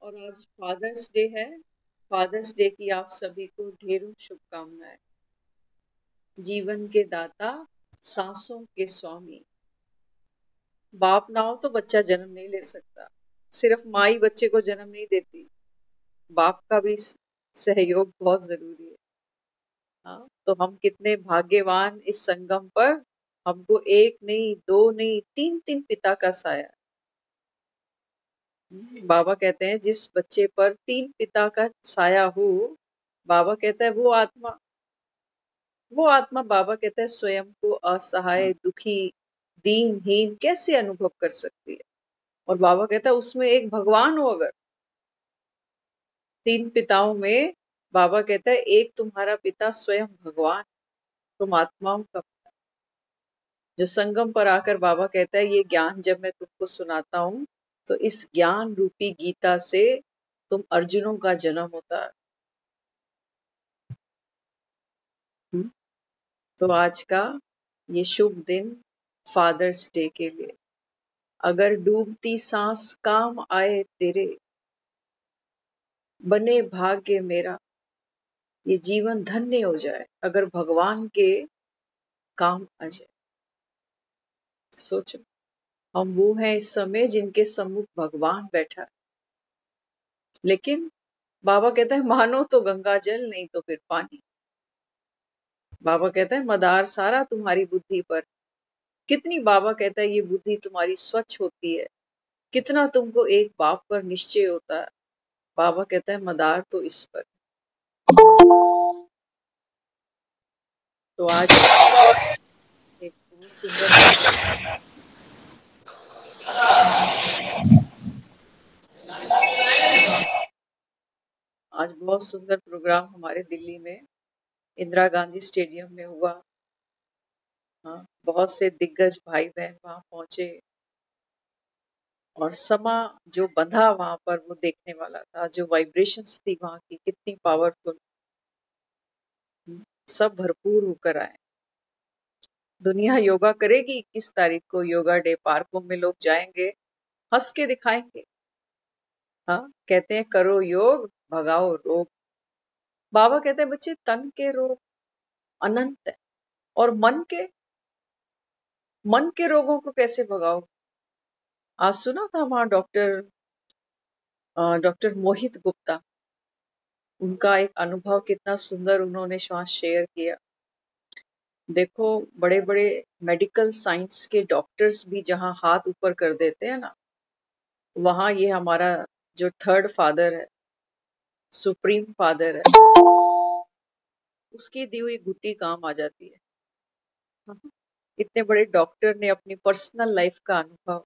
और आज fathers day है। फादर्स डे की आप सभी को ढेरों शुभकामनाएं। जीवन के दाता, सांसों के स्वामी। बाप ना हो तो बच्चा जन्म नहीं ले सकता। सिर्फ माँ ही बच्चे को जन्म नहीं देती, बाप का भी सहयोग बहुत जरूरी है। हाँ, तो हम कितने भाग्यवान इस संगम पर। हमको एक नहीं, दो नहीं, तीन तीन पिता का साया। बाबा कहते हैं जिस बच्चे पर तीन पिता का साया हो, बाबा कहता है वो आत्मा बाबा कहता है स्वयं को असहाय, दुखी, दीनहीन कैसे अनुभव कर सकती है। और बाबा कहता है उसमें एक भगवान हो अगर। तीन पिताओं में बाबा कहता है एक तुम्हारा पिता स्वयं भगवान, तुम आत्माओं का पिता। जो संगम पर आकर बाबा कहता है ये ज्ञान जब मैं तुमको सुनाता हूँ, तो इस ज्ञान रूपी गीता से तुम अर्जुनों का जन्म होता है। तो आज का ये शुभ दिन फादर्स डे के लिए, अगर डूबती सांस काम आए तेरे, बने भाग्य मेरा, ये जीवन धन्य हो जाए अगर भगवान के काम आ जाए। सोचो, हम वो हैं इस समय जिनके सम्मुख भगवान बैठा है। लेकिन बाबा कहता है मानो तो गंगा जल, नहीं तो फिर पानी। बाबा कहता है मदार सारा तुम्हारी बुद्धि पर। कितनी बाबा कहता है ये बुद्धि तुम्हारी स्वच्छ होती है, कितना तुमको एक बाप पर निश्चय होता है। बाबा कहता है मदार तो इस पर। तो आज एक बहुत सुंदर, आज बहुत सुंदर प्रोग्राम हमारे दिल्ली में इंदिरा गांधी स्टेडियम में हुआ। हाँ, बहुत से दिग्गज भाई बहन वहां पहुंचे और समा जो बंधा वहां पर वो देखने वाला था, जो वाइब्रेशंस थी वहां की कितनी पावरफुल, सब भरपूर होकर आए। दुनिया योगा करेगी 21 तारीख को, योगा डे। पार्कों में लोग जाएंगे, हंस के दिखाएंगे। हाँ, कहते हैं करो योग, भगाओ रोग। बाबा कहते हैं बच्चे तन के रोग अनंत है, और मन के रोगों को कैसे भगाओ। आज सुना था वहां डॉक्टर मोहित गुप्ता, उनका एक अनुभव कितना सुंदर उन्होंने वहां शेयर किया। देखो, बड़े बड़े मेडिकल साइंस के डॉक्टर्स भी जहां हाथ ऊपर कर देते हैं ना, वहां ये हमारा जो थर्ड फादर है, सुप्रीम फादर है, उसकी दी हुई घुट्टी काम आ जाती है। इतने बड़े डॉक्टर ने अपनी पर्सनल लाइफ का अनुभव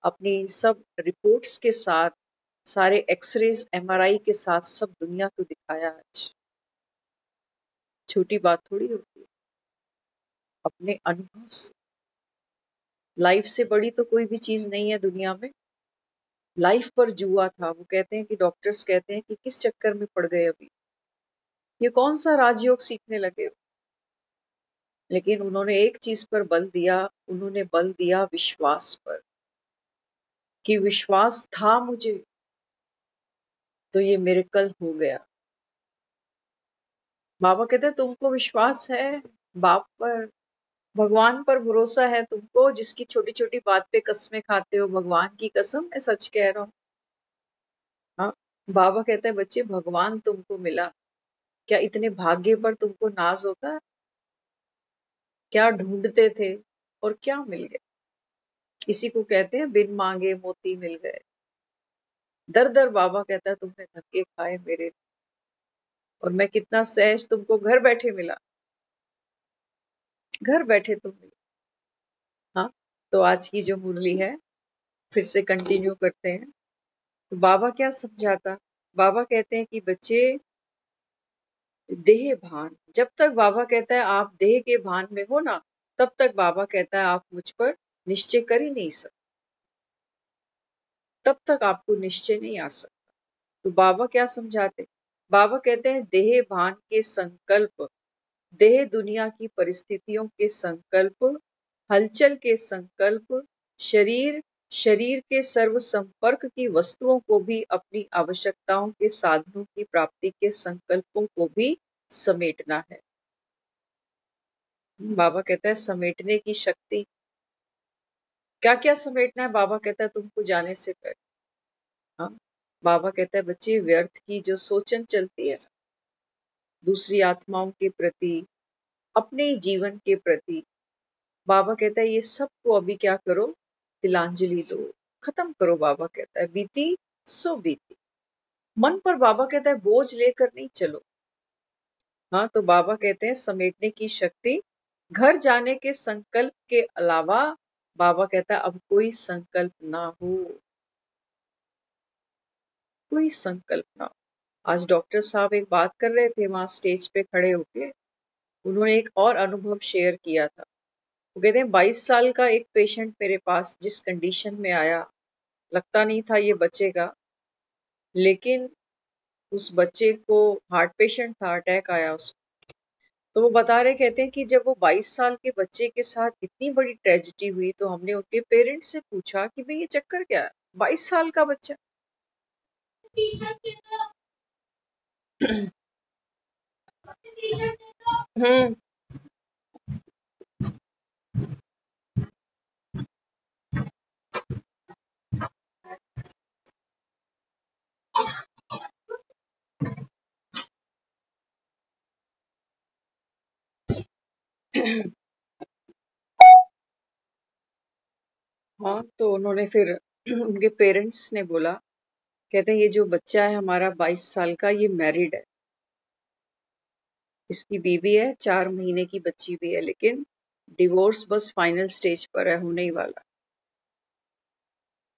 अपनी सब रिपोर्ट्स के साथ, सारे एक्सरेज एमआरआई के साथ सब दुनिया को दिखाया। आज छोटी बात थोड़ी होती है। अपने अनुभव से, लाइफ से बड़ी तो कोई भी चीज नहीं है दुनिया में। लाइफ पर जुआ था। वो कहते हैं कि डॉक्टर्स कहते हैं कि किस चक्कर में पड़ गए अभी, ये कौन सा राजयोग सीखने लगे हो। लेकिन उन्होंने एक चीज पर बल दिया, उन्होंने बल दिया विश्वास पर, कि विश्वास था मुझे तो ये मिरेकल हो गया। बाबा कहते हैं तुमको विश्वास है बाप पर, भगवान पर भरोसा है तुमको, जिसकी छोटी छोटी बात पे कस्में खाते हो। भगवान की कसम मैं सच कह रहा हूँ। हाँ, बाबा कहते हैं बच्चे भगवान तुमको मिला, क्या इतने भाग्य पर तुमको नाज होता है। क्या ढूंढते थे और क्या मिल गया। इसी को कहते हैं बिन मांगे मोती मिल गए। दर दर बाबा कहता है तुमने धक्के खाए मेरे, और मैं कितना सहज तुमको घर बैठे मिला, घर बैठे तुम मिले। हाँ, तो आज की जो मुरली है फिर से कंटिन्यू करते हैं। तो बाबा क्या समझाता। बाबा कहते हैं कि बच्चे देह भान, जब तक बाबा कहता है आप देह के भान में हो ना, तब तक बाबा कहता है आप मुझ पर निश्चय कर ही नहीं सकते, तब तक आपको निश्चय नहीं आ सकता। तो बाबा क्या समझाते। बाबा कहते हैं देह भान के संकल्प, देह दुनिया की परिस्थितियों के संकल्प, हलचल के संकल्प, शरीर शरीर के सर्व संपर्क की वस्तुओं को भी अपनी आवश्यकताओं के साधनों की प्राप्ति के संकल्पों को भी समेटना है। बाबा कहता है समेटने की शक्ति, क्या क्या समेटना है? बाबा कहता है तुमको जाने से पहले। हाँ, बाबा कहता है बच्चे व्यर्थ की जो सोचन चलती है दूसरी आत्माओं के प्रति, अपने जीवन के प्रति, बाबा कहता है ये सबको अभी क्या करो, तिलांजलि दो, खत्म करो। बाबा कहता है बीती सो बीती। मन पर बाबा कहता है बोझ लेकर नहीं चलो। हाँ, तो बाबा कहते हैं समेटने की शक्ति, घर जाने के संकल्प के अलावा बाबा कहता है अब कोई संकल्प ना हो, कोई संकल्प ना हो। आज डॉक्टर साहब एक बात कर रहे थे वहां स्टेज पे खड़े होके, उन्होंने एक और अनुभव शेयर किया था। वो कहते हैं 22 साल का एक पेशेंट मेरे पास जिस कंडीशन में आया, लगता नहीं था ये बचेगा, लेकिन उस बच्चे को, हार्ट पेशेंट था, अटैक आया उसको। तो वो बता रहे, कहते हैं कि जब वो 22 साल के बच्चे के साथ इतनी बड़ी ट्रेजेडी हुई तो हमने उनके पेरेंट्स से पूछा कि भाई ये चक्कर क्या है, 22 साल का बच्चा। हम्म। हाँ, तो उन्होंने फिर उनके पेरेंट्स ने बोला, कहते हैं ये जो बच्चा है हमारा 22 साल का, ये मैरिड है, इसकी बीवी है, 4 महीने की बच्ची भी है, लेकिन डिवोर्स बस फाइनल स्टेज पर है, होने ही वाला।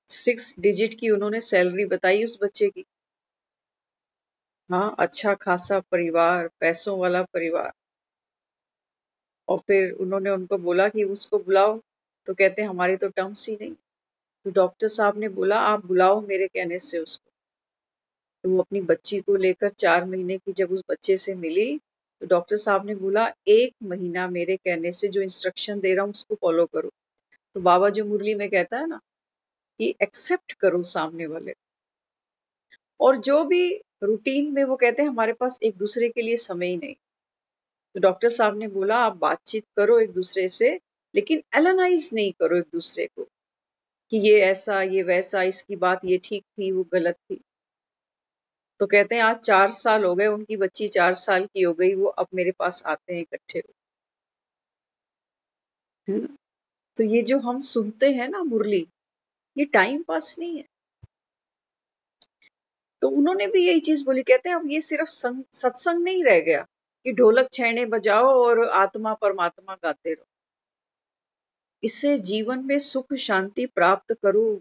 6 डिजिट की उन्होंने सैलरी बताई उस बच्चे की। हाँ, अच्छा खासा परिवार, पैसों वाला परिवार। और फिर उन्होंने उनको बोला कि उसको बुलाओ, तो कहते हैं हमारी तो टर्म्स ही नहीं। तो डॉक्टर साहब ने बोला आप बुलाओ मेरे कहने से उसको। तो वो अपनी बच्ची को लेकर 4 महीने की जब उस बच्चे से मिली, तो डॉक्टर साहब ने बोला 1 महीना मेरे कहने से जो इंस्ट्रक्शन दे रहा हूँ उसको फॉलो करो। तो बाबा जो मुरली में कहता है ना कि एक्सेप्ट करो सामने वाले, और जो भी रूटीन में, वो कहते हैं हमारे पास एक दूसरे के लिए समय ही नहीं। तो डॉक्टर साहब ने बोला आप बातचीत करो एक दूसरे से, लेकिन एनालाइज नहीं करो एक दूसरे को कि ये ऐसा ये वैसा, इसकी बात ये ठीक थी वो गलत थी। तो कहते हैं आज 4 साल हो गए, उनकी बच्ची 4 साल की हो गई, वो अब मेरे पास आते हैं इकट्ठे हो। है ना? तो ये जो हम सुनते हैं ना मुरली, ये टाइम पास नहीं है। तो उन्होंने भी यही चीज बोली, कहते हैं अब ये सिर्फ सत्संग नहीं रह गया कि ढोलक छैने बजाओ और आत्मा परमात्मा गाते रहो। इससे जीवन में सुख शांति प्राप्त करो।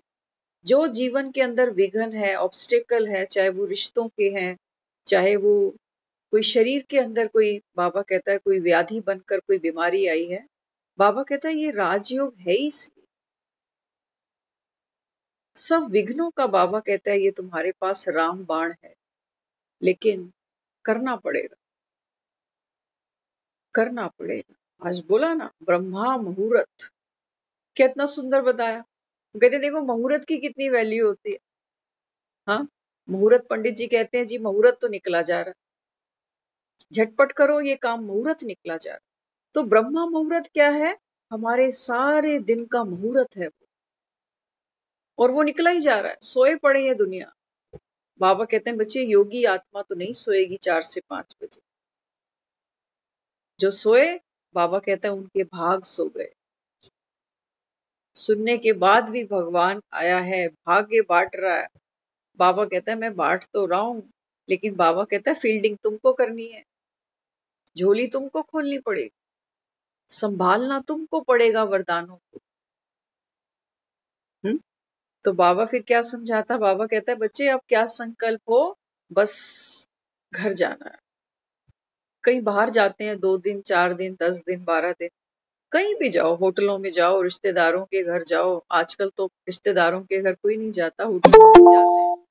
जो जीवन के अंदर विघ्न है, ऑब्स्टेकल है, चाहे वो रिश्तों के हैं, चाहे वो कोई शरीर के अंदर कोई, बाबा कहता है कोई व्याधि बनकर कोई बीमारी आई है, बाबा कहता है ये राजयोग है ही इसलिए। सब विघ्नों का बाबा कहता है ये तुम्हारे पास राम बाण है, लेकिन करना पड़ेगा, करना पड़ेगा। आज बोला ना ब्रह्मा मुहूर्त, कितना सुंदर बताया। कहते देखो मुहूर्त की कितनी वैल्यू होती है। हाँ, मुहूर्त, पंडित जी कहते हैं जी मुहूर्त तो निकला जा रहा, झटपट करो ये काम, मुहूर्त निकला जा रहा। तो ब्रह्मा मुहूर्त क्या है? हमारे सारे दिन का मुहूर्त है वो, और वो निकला ही जा रहा है। सोए पड़े ये दुनिया। बाबा कहते हैं बच्चे योगी आत्मा तो नहीं सोएगी 4 से 5 बजे। जो सोए, बाबा कहता है उनके भाग सो गए। सुनने के बाद भी भगवान आया है, भाग्य बांट रहा है। बाबा कहता है मैं बांट तो रहा हूं, लेकिन बाबा कहता है फील्डिंग तुमको करनी है, झोली तुमको खोलनी पड़ेगी, संभालना तुमको पड़ेगा वरदानों को। हम्म। तो बाबा फिर क्या समझाता, बाबा कहता है बच्चे अब क्या संकल्प हो, बस घर जाना है। कहीं बाहर जाते हैं 2 दिन 4 दिन 10 दिन 12 दिन, कहीं भी जाओ, होटलों में जाओ, रिश्तेदारों के घर जाओ। आजकल तो रिश्तेदारों के घर कोई नहीं जाता, होटल्स में जाते हैं।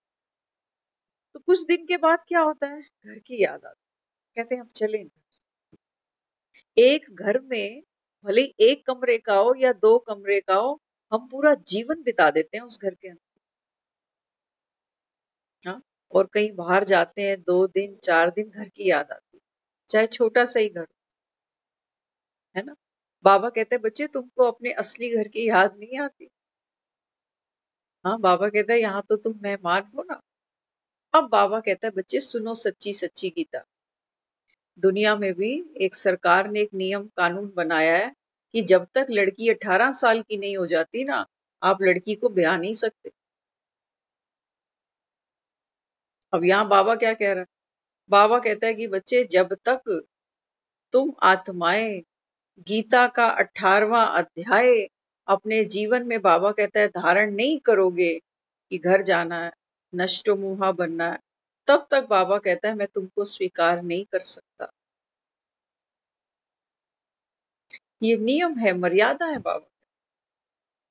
तो कुछ दिन के बाद क्या होता है, घर की याद आती है। कहते हैं अब चलें। एक घर में भले ही 1 कमरे का हो या 2 कमरे का हो, हम पूरा जीवन बिता देते हैं उस घर के अंदर। हाँ, और कहीं बाहर जाते हैं 2 दिन 4 दिन, घर की याद आती है, चाहे छोटा सा ही घर, है ना। बाबा कहते हैं बच्चे तुमको अपने असली घर की याद नहीं आती। हाँ, बाबा कहता है यहाँ तो तुम मेहमान हो ना। अब बाबा कहता है बच्चे सुनो सच्ची सच्ची गीता। दुनिया में भी एक सरकार ने एक नियम कानून बनाया है कि जब तक लड़की 18 साल की नहीं हो जाती ना, आप लड़की को ब्याह नहीं सकते। अब यहाँ बाबा क्या कह रहा है? बाबा कहता है कि बच्चे जब तक तुम आत्माएं गीता का 18वां अध्याय अपने जीवन में, बाबा कहता है, धारण नहीं करोगे कि घर जाना है, नष्टो मुहा बनना है, तब तक बाबा कहता है मैं तुमको स्वीकार नहीं कर सकता। ये नियम है, मर्यादा है बाबा।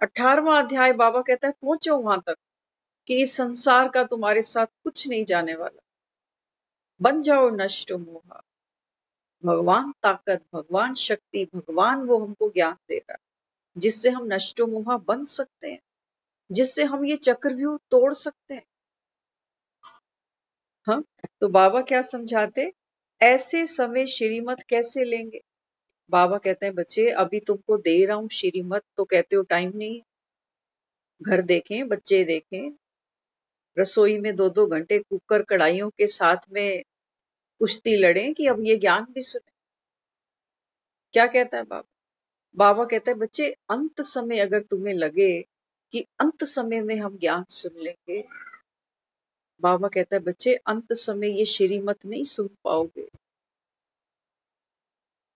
18वां अध्याय बाबा कहता है पहुंचो वहां तक कि इस संसार का तुम्हारे साथ कुछ नहीं जाने वाला। बन जाओ नष्टो मोहा। भगवान ताकत, भगवान शक्ति, भगवान वो हमको ज्ञान दे रहा है जिससे हम नष्टो मोहा बन सकते हैं, जिससे हम ये चक्रव्यूह तोड़ सकते हैं। हाँ, तो बाबा क्या समझाते? ऐसे समय श्रीमत कैसे लेंगे? बाबा कहते हैं बच्चे अभी तुमको दे रहा हूं श्रीमत, तो कहते हो टाइम नहीं है। घर देखें, बच्चे देखें, रसोई में 2-2 घंटे कुकर कढ़ाइयों के साथ में कुश्ती लड़ें कि अब ये ज्ञान भी सुने। क्या कहता है बाबा? बाबा कहता है बच्चे अंत समय अगर तुम्हें लगे कि अंत समय में हम ज्ञान सुन लेंगे, बाबा कहता है बच्चे अंत समय ये श्रीमत नहीं सुन पाओगे।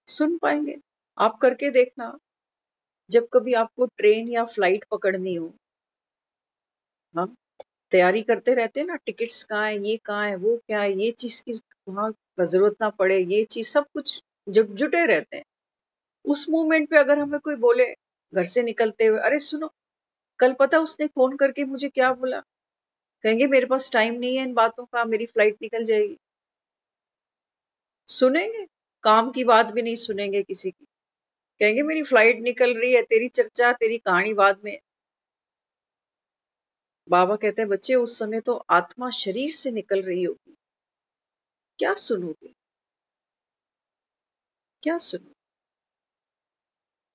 सुन पाएंगे? आप करके देखना। जब कभी आपको ट्रेन या फ्लाइट पकड़नी हो, हाँ, तैयारी करते रहते हैं ना, टिकट्स कहाँ है, ये कहाँ है, वो क्या है, ये चीज की वहां जरूरत ना पड़े, ये चीज सब कुछ जुटे रहते हैं। उस मोमेंट पे अगर हमें कोई बोले घर से निकलते हुए, अरे सुनो, कल पता उसने फोन करके मुझे क्या बोला, कहेंगे मेरे पास टाइम नहीं है इन बातों का, मेरी फ्लाइट निकल जाएगी। सुनेंगे? काम की बात भी नहीं सुनेंगे किसी की। कहेंगे मेरी फ्लाइट निकल रही है, तेरी चर्चा तेरी कहानी बाद में। बाबा कहते हैं बच्चे उस समय तो आत्मा शरीर से निकल रही होगी, क्या सुनोगे? क्या सुनो?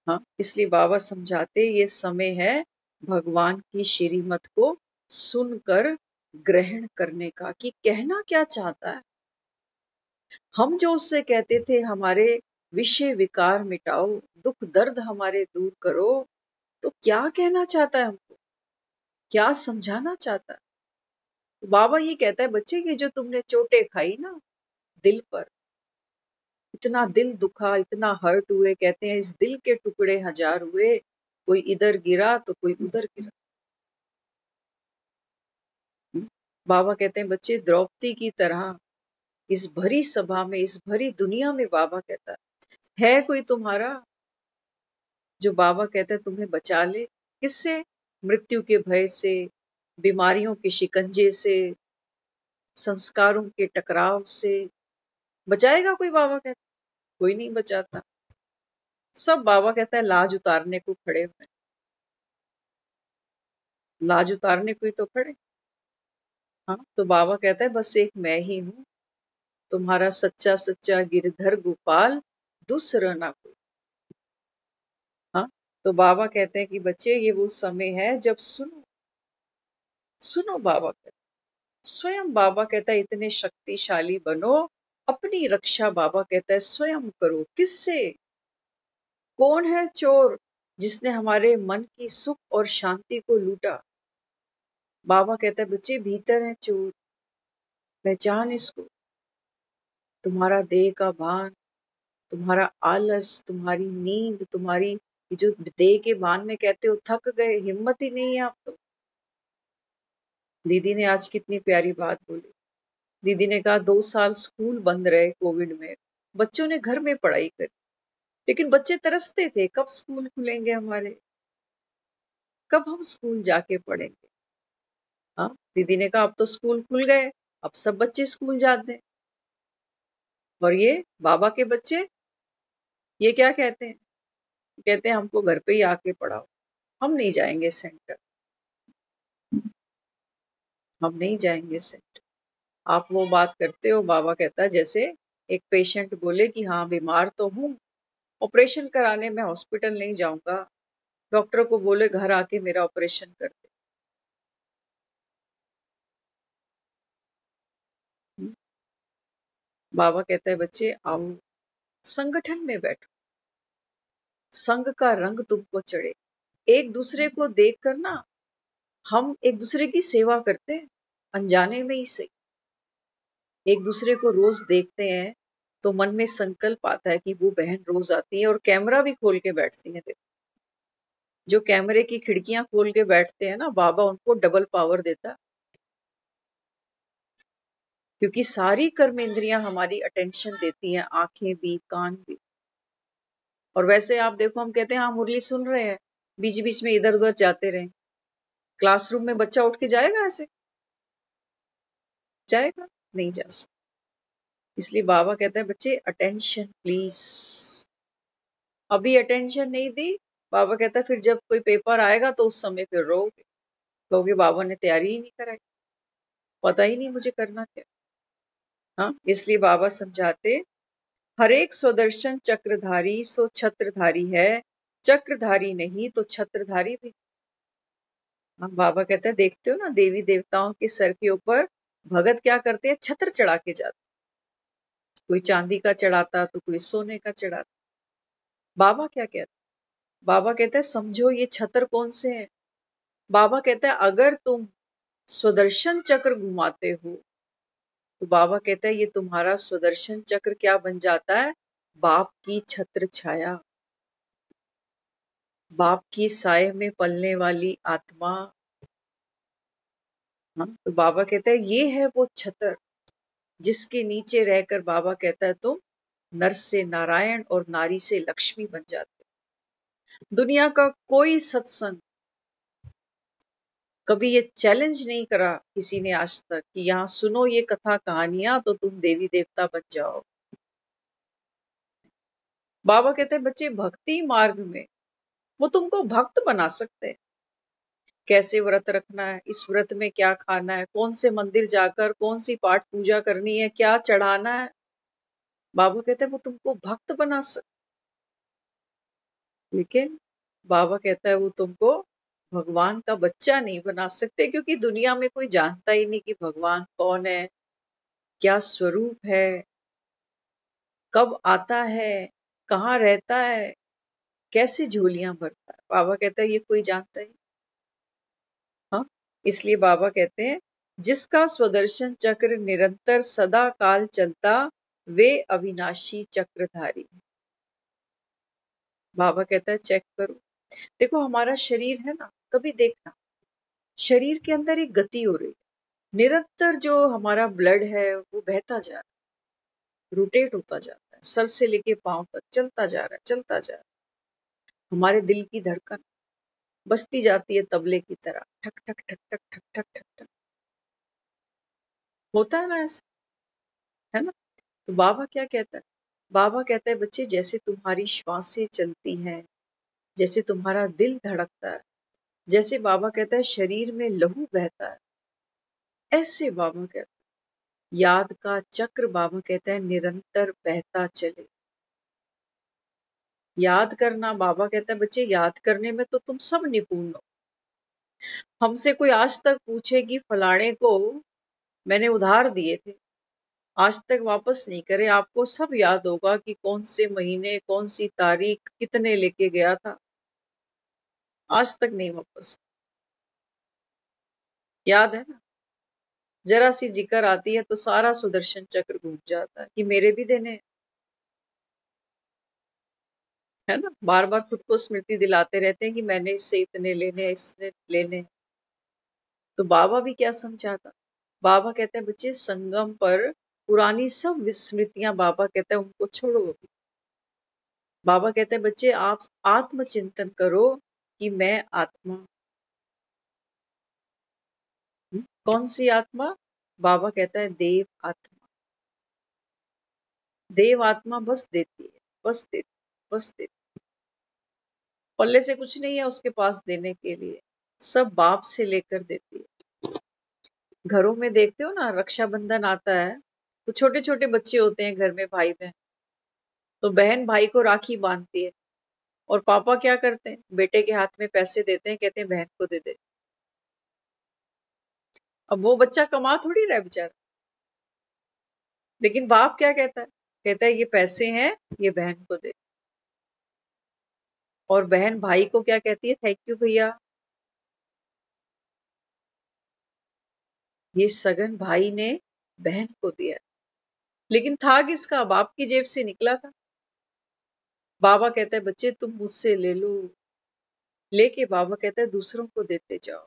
हाँ, इसलिए बाबा समझाते ये समय है भगवान की श्रीमत को सुनकर ग्रहण करने का, कि कहना क्या चाहता है। हम जो उससे कहते थे हमारे विषय विकार मिटाओ, दुख दर्द हमारे दूर करो, तो क्या कहना चाहता है हमको, क्या समझाना चाहता है? तो बाबा ये कहता है बच्चे कि जो तुमने चोटें खाई ना दिल पर, इतना दिल दुखा, इतना हर्ट हुए, कहते हैं इस दिल के टुकड़े हजार हुए, कोई इधर गिरा तो कोई उधर गिरा। बाबा कहते हैं बच्चे द्रौपदी की तरह इस भरी सभा में, इस भरी दुनिया में, बाबा कहता है कोई तुम्हारा जो बाबा कहता है तुम्हें बचा ले? किससे? मृत्यु के भय से, बीमारियों के शिकंजे से, संस्कारों के टकराव से। बचाएगा कोई? बाबा कहता है कोई नहीं बचाता। सब बाबा कहता है लाज उतारने को खड़े हुए, लाज उतारने को ही तो खड़े। हाँ, तो बाबा कहता है बस एक मैं ही हूँ, तुम्हारा सच्चा सच्चा गिरधर गोपाल, दूसरा ना कोई। हाँ, तो बाबा कहते हैं कि बच्चे ये वो समय है जब सुनो, सुनो बाबा कहते हैं। स्वयं बाबा कहता है इतने शक्तिशाली बनो, अपनी रक्षा बाबा कहता है स्वयं करो। किससे? कौन है चोर जिसने हमारे मन की सुख और शांति को लूटा? बाबा कहता है बच्चे भीतर है चोर, पहचान इसको। तुम्हारा देह का भान, तुम्हारा आलस, तुम्हारी नींद, तुम्हारी ये जो देह के भान में कहते हो थक गए, हिम्मत ही नहीं है आप तो। दीदी ने आज कितनी प्यारी बात बोली। दीदी ने कहा 2 साल स्कूल बंद रहे कोविड में, बच्चों ने घर में पढ़ाई करी, लेकिन बच्चे तरसते थे कब स्कूल खुलेंगे हमारे, कब हम स्कूल जाके पढ़ेंगे। हाँ, दीदी ने कहा अब तो स्कूल खुल गए, अब सब बच्चे स्कूल जाते हैं। और ये बाबा के बच्चे ये क्या कहते हैं? कहते हैं हमको घर पे ही आके पढ़ाओ। हम नहीं जाएंगे सेंटर, हम नहीं जाएंगे सेंटर। आप वो बात करते हो, बाबा कहता है जैसे एक पेशेंट बोले कि हाँ बीमार तो हूँ, ऑपरेशन कराने मैं हॉस्पिटल नहीं जाऊंगा, डॉक्टर को बोले घर आके मेरा ऑपरेशन कर दे। बाबा कहता है बच्चे आओ संगठन में बैठो, संघ का रंग तुमको चढ़े। एक दूसरे को देख कर ना हम एक दूसरे की सेवा करते हैं, अनजाने में ही सही। एक दूसरे को रोज देखते हैं तो मन में संकल्प आता है कि वो बहन रोज आती है और कैमरा भी खोल के बैठती है। देखो जो कैमरे की खिड़कियां खोल के बैठते हैं ना, बाबा उनको डबल पावर देता है, क्योंकि सारी कर्मेंद्रियां हमारी अटेंशन देती हैं, आंखें भी कान भी। और वैसे आप देखो हम कहते हैं हाँ मुरली सुन रहे हैं, बीच बीच में इधर उधर जाते रहे। क्लासरूम में बच्चा उठ के जाएगा ऐसे? जाएगा? नहीं जा सकता। इसलिए बाबा कहते हैं बच्चे अटेंशन प्लीज। अभी अटेंशन नहीं दी, बाबा कहता है फिर जब कोई पेपर आएगा तो उस समय फिर रोगे, कहोगे बाबा ने तैयारी ही नहीं कराई, पता ही नहीं मुझे करना क्या। हाँ, इसलिए बाबा समझाते हर एक स्वदर्शन चक्रधारी सो छत्रधारी है, चक्रधारी नहीं तो छत्रधारी भी। हाँ, बाबा कहते हैं देखते हो ना देवी देवताओं के सर के ऊपर भगत क्या करते हैं, छत्र चढ़ा के जाते, कोई चांदी का चढ़ाता तो कोई सोने का चढ़ाता। बाबा क्या कहते, बाबा कहते हैं समझो ये छत्र कौन से हैं। बाबा कहता है अगर तुम स्वदर्शन चक्र घुमाते हो तो बाबा कहता है ये तुम्हारा स्वदर्शन चक्र क्या बन जाता है, बाप की छत्र छाया, बाप की साय में पलने वाली आत्मा। हाँ, तो बाबा कहता है ये है वो छत्र जिसके नीचे रहकर बाबा कहता है तुम नर से नारायण और नारी से लक्ष्मी बन जाते। दुनिया का कोई सत्संग कभी ये चैलेंज नहीं करा किसी ने आज तक कि यहाँ सुनो ये कथा कहानियां तो तुम देवी देवता बन जाओ। बाबा कहते हैं बच्चे भक्ति मार्ग में वो तुमको भक्त बना सकते हैं। कैसे व्रत रखना है, इस व्रत में क्या खाना है, कौन से मंदिर जाकर कौन सी पाठ पूजा करनी है, क्या चढ़ाना है, बाबा कहते हैं वो तुमको भक्त बना सकते। लेकिन बाबा कहता है वो तुमको भगवान का बच्चा नहीं बना सकते, क्योंकि दुनिया में कोई जानता ही नहीं कि भगवान कौन है, क्या स्वरूप है, कब आता है, कहाँ रहता है, कैसे झोलियां भरता है। बाबा कहता है ये कोई जानता ही। हाँ, इसलिए बाबा कहते हैं जिसका स्वदर्शन चक्र निरंतर सदा काल चलता वे अविनाशी चक्रधारी। बाबा कहता है चेक करो, देखो हमारा शरीर है ना, कभी देखना शरीर के अंदर एक गति हो रही है, निरंतर जो हमारा ब्लड है वो बहता जा रहा है, रोटेट होता जाता है, सर से लेके पांव तक चलता जा रहा है, चलता जा रहा है। हमारे दिल की धड़कन बजती जाती है तबले की तरह, ठक ठक ठक ठक ठक ठक ठक ठक, होता है ना ऐसा, है ना। तो बाबा क्या कहता है, बाबा कहता है बच्चे जैसे तुम्हारी श्वासें चलती हैं, जैसे तुम्हारा दिल धड़कता है, जैसे बाबा कहता है शरीर में लहू बहता है, ऐसे बाबा कहता है याद का चक्र बाबा कहता है निरंतर बहता चले। याद करना, बाबा कहता है बच्चे याद करने में तो तुम सब निपुण हो। हमसे कोई आज तक पूछे कि फलाने को मैंने उधार दिए थे, आज तक वापस नहीं करे, आपको सब याद होगा कि कौन से महीने कौन सी तारीख कितने लेके गया था, आज तक नहीं वापस। याद है ना, जरा सी जिक्र आती है तो सारा सुदर्शन चक्र घूम जाता है कि मेरे भी देने हैं, है ना। बार बार खुद को स्मृति दिलाते रहते हैं कि मैंने इससे इतने लेने हैं, इससे लेने हैं। तो बाबा भी क्या समझाता, बाबा कहते हैं बच्चे संगम पर पुरानी सब विस्मृतियां बाबा कहते हैं उनको छोड़ो। बाबा कहते हैं बच्चे आप आत्मचिंतन करो कि मैं आत्मा हूं। कौन सी आत्मा, बाबा कहता है देव आत्मा। देव आत्मा बस देती है, बस देती, बस देती। पल्ले से कुछ नहीं है उसके पास देने के लिए, सब बाप से लेकर देती है। घरों में देखते हो ना, रक्षाबंधन आता है तो छोटे छोटे बच्चे होते हैं घर में, भाई बहन, तो बहन भाई को राखी बांधती है और पापा क्या करते हैं, बेटे के हाथ में पैसे देते हैं, कहते हैं बहन को दे दे। अब वो बच्चा कमा थोड़ी रहा है बेचारा, लेकिन बाप क्या कहता है, कहता है ये पैसे हैं, ये बहन को दे। और बहन भाई को क्या कहती है, थैंक यू भैया। ये सगन भाई ने बहन को दिया, लेकिन था किसका, बाप की जेब से निकला था। बाबा कहता है बच्चे तुम मुझसे ले लो, लेके बाबा कहता है दूसरों को देते जाओ।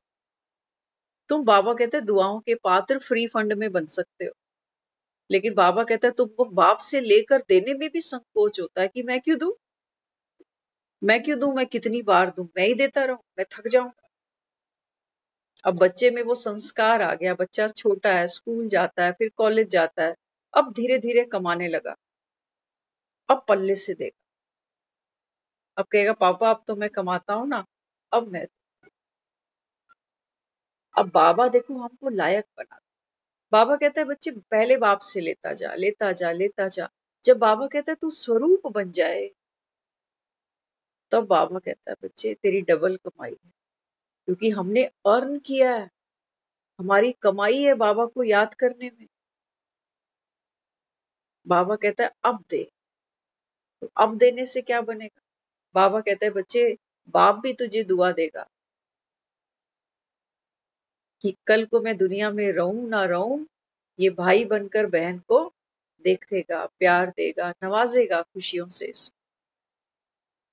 तुम, बाबा कहता है, दुआओं के पात्र फ्री फंड में बन सकते हो, लेकिन बाबा कहता है तुमको बाप से लेकर देने में भी संकोच होता है कि मैं क्यों दूं, मैं क्यों दूं, मैं कितनी बार दूं, मैं ही देता रहूं, मैं थक जाऊंगा। अब बच्चे में वो संस्कार आ गया, बच्चा छोटा है, स्कूल जाता है, फिर कॉलेज जाता है, अब धीरे धीरे कमाने लगा, अब पल्ले से देगा, अब कहेगा पापा अब तो मैं कमाता हूं ना, अब मैं, अब बाबा देखो हमको लायक बना। बाबा कहता है बच्चे पहले बाप से लेता जा, लेता जा, लेता जा। जब बाबा कहता है तू स्वरूप बन जाए, तब बाबा कहता है बच्चे तेरी डबल कमाई है, क्योंकि हमने अर्न किया है, हमारी कमाई है बाबा को याद करने में। बाबा कहता है अब दे, तो अब देने से क्या बनेगा। बाबा कहता है बच्चे बाप भी तुझे दुआ देगा कि कल को मैं दुनिया में रहूं ना रहूं, ये भाई बनकर बहन को देखेगा, प्यार देगा, नवाजेगा खुशियों से,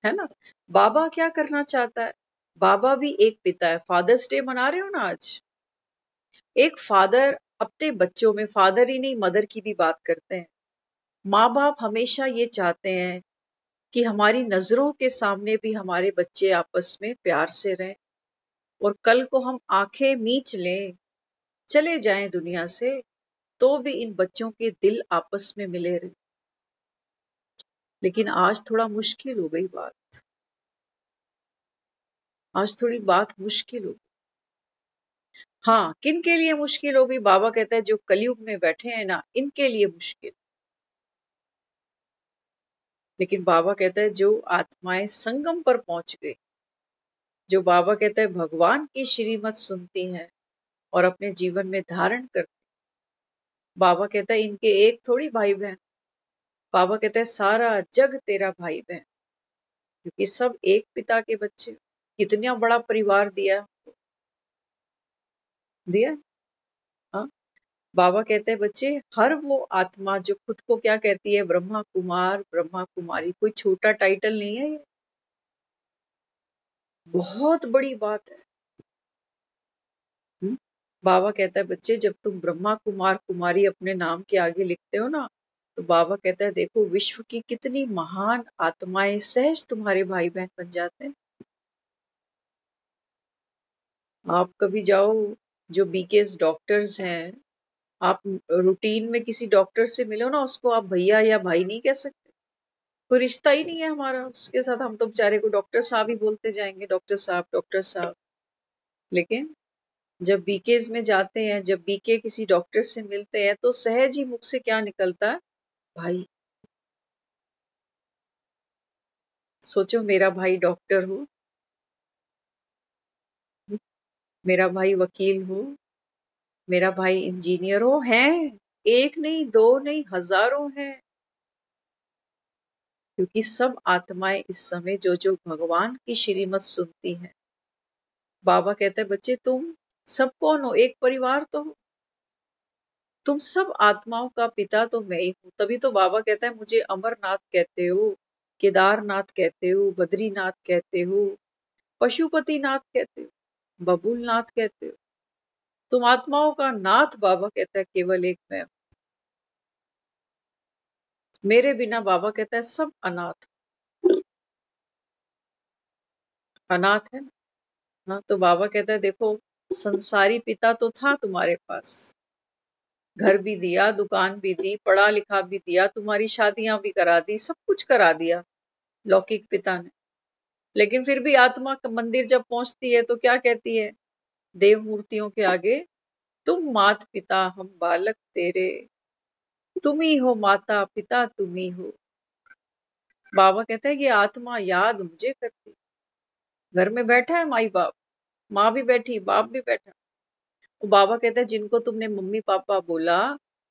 है ना। बाबा क्या करना चाहता है, बाबा भी एक पिता है। फादर्स डे मना रहे हो ना आज, एक फादर अपने बच्चों में, फादर ही नहीं मदर की भी बात करते हैं, माँ बाप हमेशा ये चाहते हैं कि हमारी नजरों के सामने भी हमारे बच्चे आपस में प्यार से रहें, और कल को हम आंखें मीच लें, चले जाएं दुनिया से, तो भी इन बच्चों के दिल आपस में मिले रहे। लेकिन आज थोड़ा मुश्किल हो गई बात, आज थोड़ी बात मुश्किल हो गई। हाँ, किन के लिए मुश्किल हो गई, बाबा कहता है जो कलयुग में बैठे हैं ना, इनके लिए मुश्किल। लेकिन बाबा कहता है जो आत्माएं संगम पर पहुंच गई, जो बाबा कहता है भगवान की श्रीमत सुनती हैं और अपने जीवन में धारण करती, बाबा कहता है इनके एक थोड़ी भाई बहन, बाबा कहता है सारा जग तेरा भाई बहन, क्योंकि सब एक पिता के बच्चे। कितना बड़ा परिवार दिया, दिया। हाँ, बाबा कहते हैं बच्चे हर वो आत्मा जो खुद को क्या कहती है, ब्रह्मा कुमार, ब्रह्मा कुमारी, कोई छोटा टाइटल नहीं है ये, बहुत बड़ी बात है। हुँ? बाबा कहता है बच्चे जब तुम ब्रह्मा कुमार कुमारी अपने नाम के आगे लिखते हो ना, तो बाबा कहता है देखो विश्व की कितनी महान आत्माएं सहज तुम्हारे भाई बहन बन जाते हैं। आप कभी जाओ, जो बीकेएस डॉक्टर्स हैं, आप रूटीन में किसी डॉक्टर से मिलो ना, उसको आप भैया या भाई नहीं कह सकते, कोई रिश्ता ही नहीं है हमारा उसके साथ, हम तो बेचारे को डॉक्टर साहब ही बोलते जाएंगे, डॉक्टर साहब, डॉक्टर साहब। लेकिन जब बीकेज में जाते हैं, जब बीके किसी डॉक्टर से मिलते हैं, तो सहज ही मुख से क्या निकलता है, भाई। सोचो मेरा भाई डॉक्टर हो, मेरा भाई वकील हो, मेरा भाई इंजीनियर हो, हैं एक नहीं, दो नहीं, हजारों हैं, क्योंकि सब आत्माएं इस समय जो जो भगवान की श्रीमत सुनती हैं। बाबा कहते हैं बच्चे तुम सब कौन हो, एक परिवार तो हो, तुम सब आत्माओं का पिता तो मैं ही हूँ। तभी तो बाबा कहता है मुझे अमरनाथ कहते हो, केदारनाथ कहते हो, बद्रीनाथ कहते हो, पशुपतिनाथ कहते हो, बबुलनाथ कहते हो, तुम आत्माओं का नाथ, बाबा कहता है केवल एक मैं हूं। मेरे बिना, बाबा कहता है, सब अनाथ, अनाथ है ना। हाँ, तो बाबा कहता है देखो संसारी पिता तो था तुम्हारे पास, घर भी दिया, दुकान भी दी, पढ़ा लिखा भी दिया, तुम्हारी शादियां भी करा दी, सब कुछ करा दिया लौकिक पिता ने। लेकिन फिर भी आत्मा मंदिर जब पहुंचती है तो क्या कहती है देव मूर्तियों के आगे? तुम मात पिता हम बालक तेरे, तुम ही हो माता पिता तुम ही हो। बाबा कहता है कि आत्मा याद मुझे करती, घर में बैठा है माई बाप, माँ भी बैठी बाप भी बैठा। तो बाबा कहता है जिनको तुमने मम्मी पापा बोला,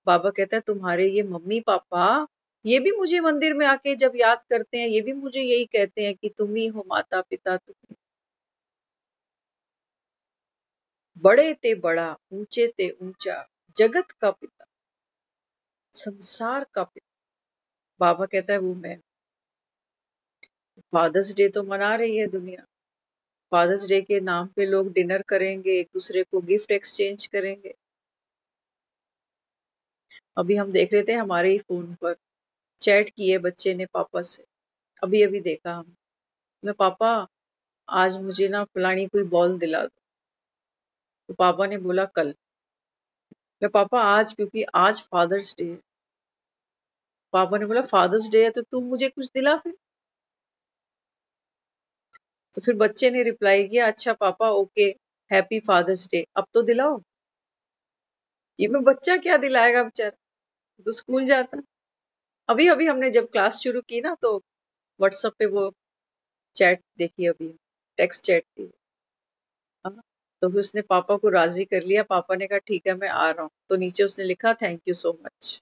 बाबा कहता है तुम्हारे ये मम्मी पापा ये भी मुझे मंदिर में आके जब याद करते हैं, ये भी मुझे यही कहते हैं कि तुम ही हो माता पिता तुम ही। बड़े ते बड़ा, ऊंचे ते ऊंचा, जगत का पिता, संसार का पिता। बाबा कहता है वो मैं। फादर्स डे तो मना रही है दुनिया, फादर्स डे के नाम पे लोग डिनर करेंगे, एक दूसरे को गिफ्ट एक्सचेंज करेंगे। अभी हम देख रहे थे हमारे ही फोन पर चैट की है बच्चे ने पापा से, अभी अभी देखा हम। बोला पापा आज मुझे ना फलानी कोई बॉल दिला दो। तो पापा ने बोला कल। बोला पापा आज, क्योंकि आज फादर्स डे है। पापा ने बोला फादर्स डे है तो तू मुझे कुछ दिला फिर। तो फिर बच्चे ने रिप्लाई किया अच्छा पापा ओके, हैप्पी फादर्स डे, अब तो दिलाओ। ये में बच्चा क्या दिलाएगा बेचारा, तो स्कूल जाता। अभी अभी हमने जब क्लास शुरू की ना तो व्हाट्सएप पे वो चैट देखी, अभी टेक्स्ट चैट थी। हाँ, तो फिर उसने पापा को राजी कर लिया, पापा ने कहा ठीक है मैं आ रहा हूँ, तो नीचे उसने लिखा थैंक यू सो मच।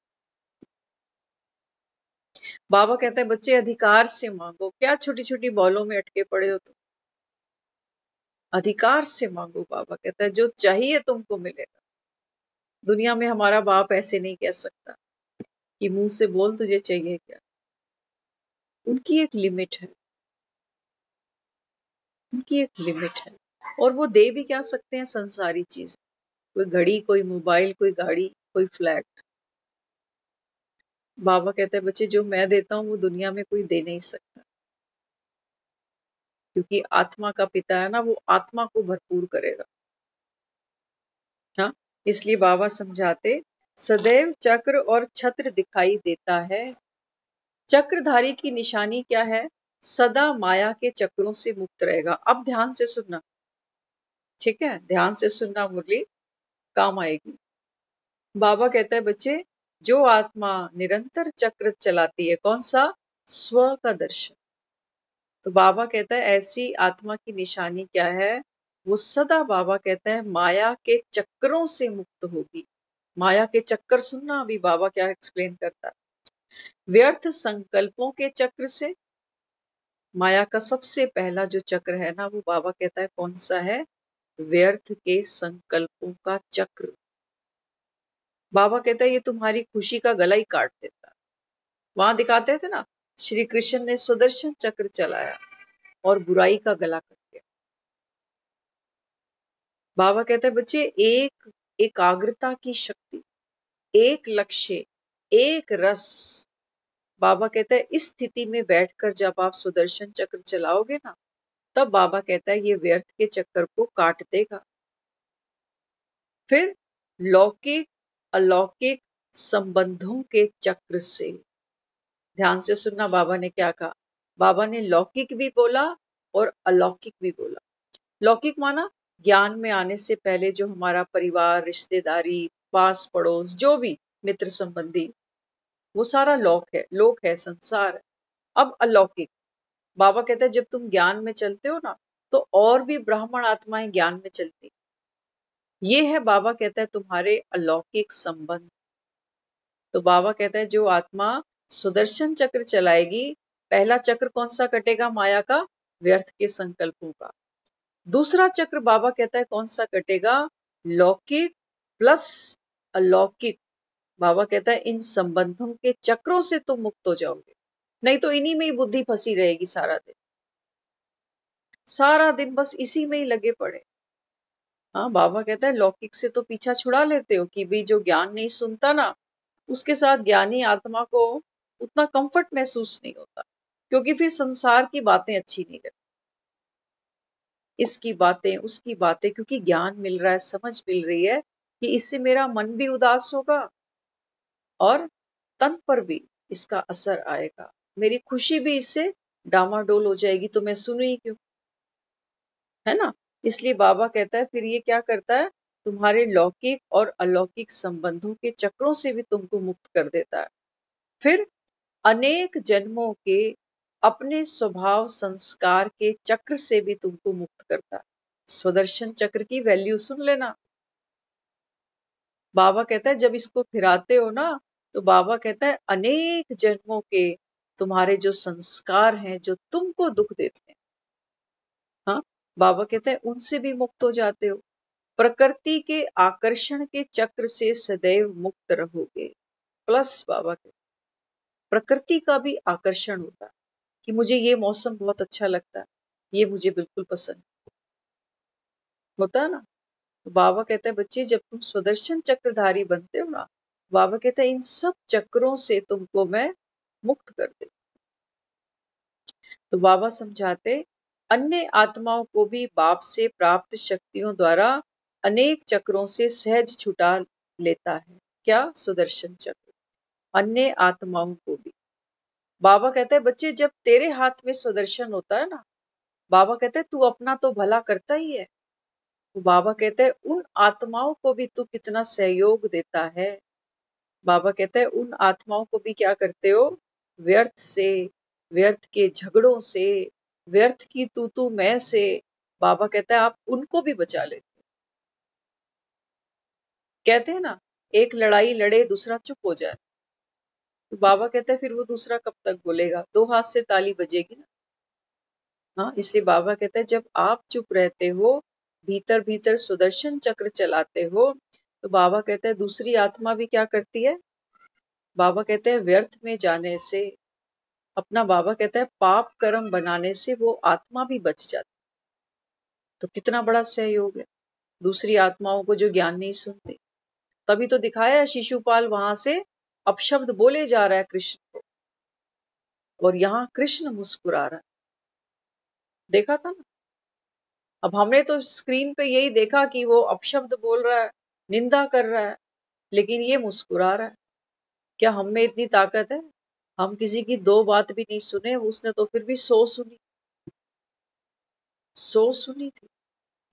बाबा कहता है बच्चे अधिकार से मांगो, क्या छोटी छोटी बॉलों में अटके पड़े हो तुम, अधिकार से मांगो। बाबा कहता है जो चाहिए तुमको मिलेगा। दुनिया में हमारा बाप ऐसे नहीं कह सकता कि मुंह से बोल तुझे चाहिए क्या, उनकी एक लिमिट है, उनकी एक लिमिट है। और वो दे भी क्या सकते हैं संसारी चीज, कोई घड़ी, कोई मोबाइल, कोई गाड़ी, कोई फ्लैट। बाबा कहते हैं बच्चे जो मैं देता हूँ वो दुनिया में कोई दे नहीं सकता, क्योंकि आत्मा का पिता है ना, वो आत्मा को भरपूर करेगा। हाँ, इसलिए बाबा समझाते सदैव चक्र और छत्र दिखाई देता है। चक्रधारी की निशानी क्या है? सदा माया के चक्रों से मुक्त रहेगा। अब ध्यान से सुनना, ठीक है, ध्यान से सुनना, मुरली काम आएगी। बाबा कहता है बच्चे जो आत्मा निरंतर चक्र चलाती है, कौन सा? स्व का दर्शन। तो बाबा कहता है ऐसी आत्मा की निशानी क्या है? वो सदा, बाबा कहता है, माया के चक्रों से मुक्त होगी। माया के चक्कर सुनना, अभी बाबा क्या एक्सप्लेन करता है। व्यर्थ संकल्पों के चक्र से, माया का सबसे पहला जो चक्र है ना, वो बाबा कहता है कौन सा है? व्यर्थ के संकल्पों का चक्र। बाबा कहता है ये तुम्हारी खुशी का गला ही काट देता है। वहां दिखाते थे ना, श्री कृष्ण ने सुदर्शन चक्र चलाया और बुराई का गला कट गया। बाबा कहते हैं बच्चे एक एकाग्रता की शक्ति, एक लक्ष्य, एक रस। बाबा कहता है इस स्थिति में बैठकर जब आप सुदर्शन चक्र चलाओगे ना, तब बाबा कहता है ये व्यर्थ के चक्कर को काट देगा। फिर लौकिक अलौकिक संबंधों के चक्र से, ध्यान से सुनना बाबा ने क्या कहा। बाबा ने लौकिक भी बोला और अलौकिक भी बोला। लौकिक माना ज्ञान में आने से पहले जो हमारा परिवार, रिश्तेदारी, पास पड़ोस, जो भी मित्र संबंधी, वो सारा लोक है, संसार है। अब अलौकिक, बाबा कहते हैं जब तुम ज्ञान में चलते हो ना, तो और भी ब्राह्मण आत्माएं ज्ञान में चलती, ये है बाबा कहता है तुम्हारे अलौकिक संबंध। तो बाबा कहता है जो आत्मा सुदर्शन चक्र चलाएगी, पहला चक्र कौन सा कटेगा माया का? व्यर्थ के संकल्पों का। दूसरा चक्र बाबा कहता है कौन सा कटेगा? लौकिक प्लस अलौकिक। बाबा कहता है इन संबंधों के चक्रों से तुम मुक्त हो जाओगे, नहीं तो इन्हीं में ही बुद्धि फंसी रहेगी सारा दिन, सारा दिन बस इसी में ही लगे पड़े। हाँ, बाबा कहता है लौकिक से तो पीछा छुड़ा लेते हो कि भी जो ज्ञान नहीं सुनता ना, उसके साथ ज्ञानी आत्मा को उतना कंफर्ट महसूस नहीं होता, क्योंकि फिर संसार की बातें अच्छी नहीं लगती, इसकी बातें उसकी बातें, क्योंकि ज्ञान मिल रहा है, समझ मिल रही है कि इससे मेरा मन भी उदास होगा और तन पर भी इसका असर आएगा, मेरी खुशी भी इससे डामाडोल हो जाएगी तो मैं सुनूं ही क्यों, है ना। इसलिए बाबा कहता है फिर ये क्या करता है, तुम्हारे लौकिक और अलौकिक संबंधों के चक्रों से भी तुमको मुक्त कर देता है। फिर अनेक जन्मों के अपने स्वभाव संस्कार के चक्र से भी तुमको मुक्त करता है। स्वदर्शन चक्र की वैल्यू सुन लेना। बाबा कहता है जब इसको फिराते हो ना, तो बाबा कहता है अनेक जन्मों के तुम्हारे जो संस्कार हैं जो तुमको दुख देते हैं, हाँ, बाबा कहता है उनसे भी मुक्त हो जाते हो। प्रकृति के आकर्षण के चक्र से सदैव मुक्त रहोगे। प्लस बाबा कहते प्रकृति का भी आकर्षण होता है कि मुझे ये मौसम बहुत अच्छा लगता है, ये मुझे बिल्कुल पसंद होता है ना। तो बाबा कहते हैं बच्चे जब तुम स्वदर्शन चक्रधारी बनते हो ना, बाबा कहते हैं इन सब चक्रों से तुमको मैं मुक्त कर दे। तो बाबा समझाते अन्य आत्माओं को भी बाप से प्राप्त शक्तियों द्वारा अनेक चक्रों से सहज छुटा लेता है। क्या? सुदर्शन चक्र। अन्य आत्माओं को भी बाबा कहते हैं बच्चे जब तेरे हाथ में सुदर्शन होता है ना, बाबा कहते हैं तू अपना तो भला करता ही है, तो बाबा कहते हैं उन आत्माओं को भी तू कितना सहयोग देता है। बाबा कहते हैं उन आत्माओं को भी क्या करते हो, व्यर्थ से, व्यर्थ के झगड़ों से, व्यर्थ की तू मैं से, बाबा कहता है आप उनको भी बचा लेते। कहते हैं ना एक लड़ाई लड़े दूसरा चुप हो जाए, तो बाबा कहता है फिर वो दूसरा कब तक बोलेगा, दो हाथ से ताली बजेगी ना। हाँ, इसलिए बाबा कहता है जब आप चुप रहते हो, भीतर भीतर सुदर्शन चक्र चलाते हो, तो बाबा कहता है दूसरी आत्मा भी क्या करती है, बाबा कहते हैं व्यर्थ में जाने से, अपना बाबा कहता है पाप कर्म बनाने से वो आत्मा भी बच जाती। तो कितना बड़ा सहयोग है दूसरी आत्माओं को जो ज्ञान नहीं सुनते। तभी तो दिखाया है शिशुपाल वहां से अपशब्द बोले जा रहा है कृष्ण को, और यहाँ कृष्ण मुस्कुरा रहा है। देखा था ना। अब हमने तो स्क्रीन पे यही देखा कि वो अपशब्द बोल रहा है, निंदा कर रहा है, लेकिन ये मुस्कुरा रहा है। क्या हम में इतनी ताकत है? हम किसी की दो बात भी नहीं सुने, उसने तो फिर भी 100 सुनी, 100 सुनी थी।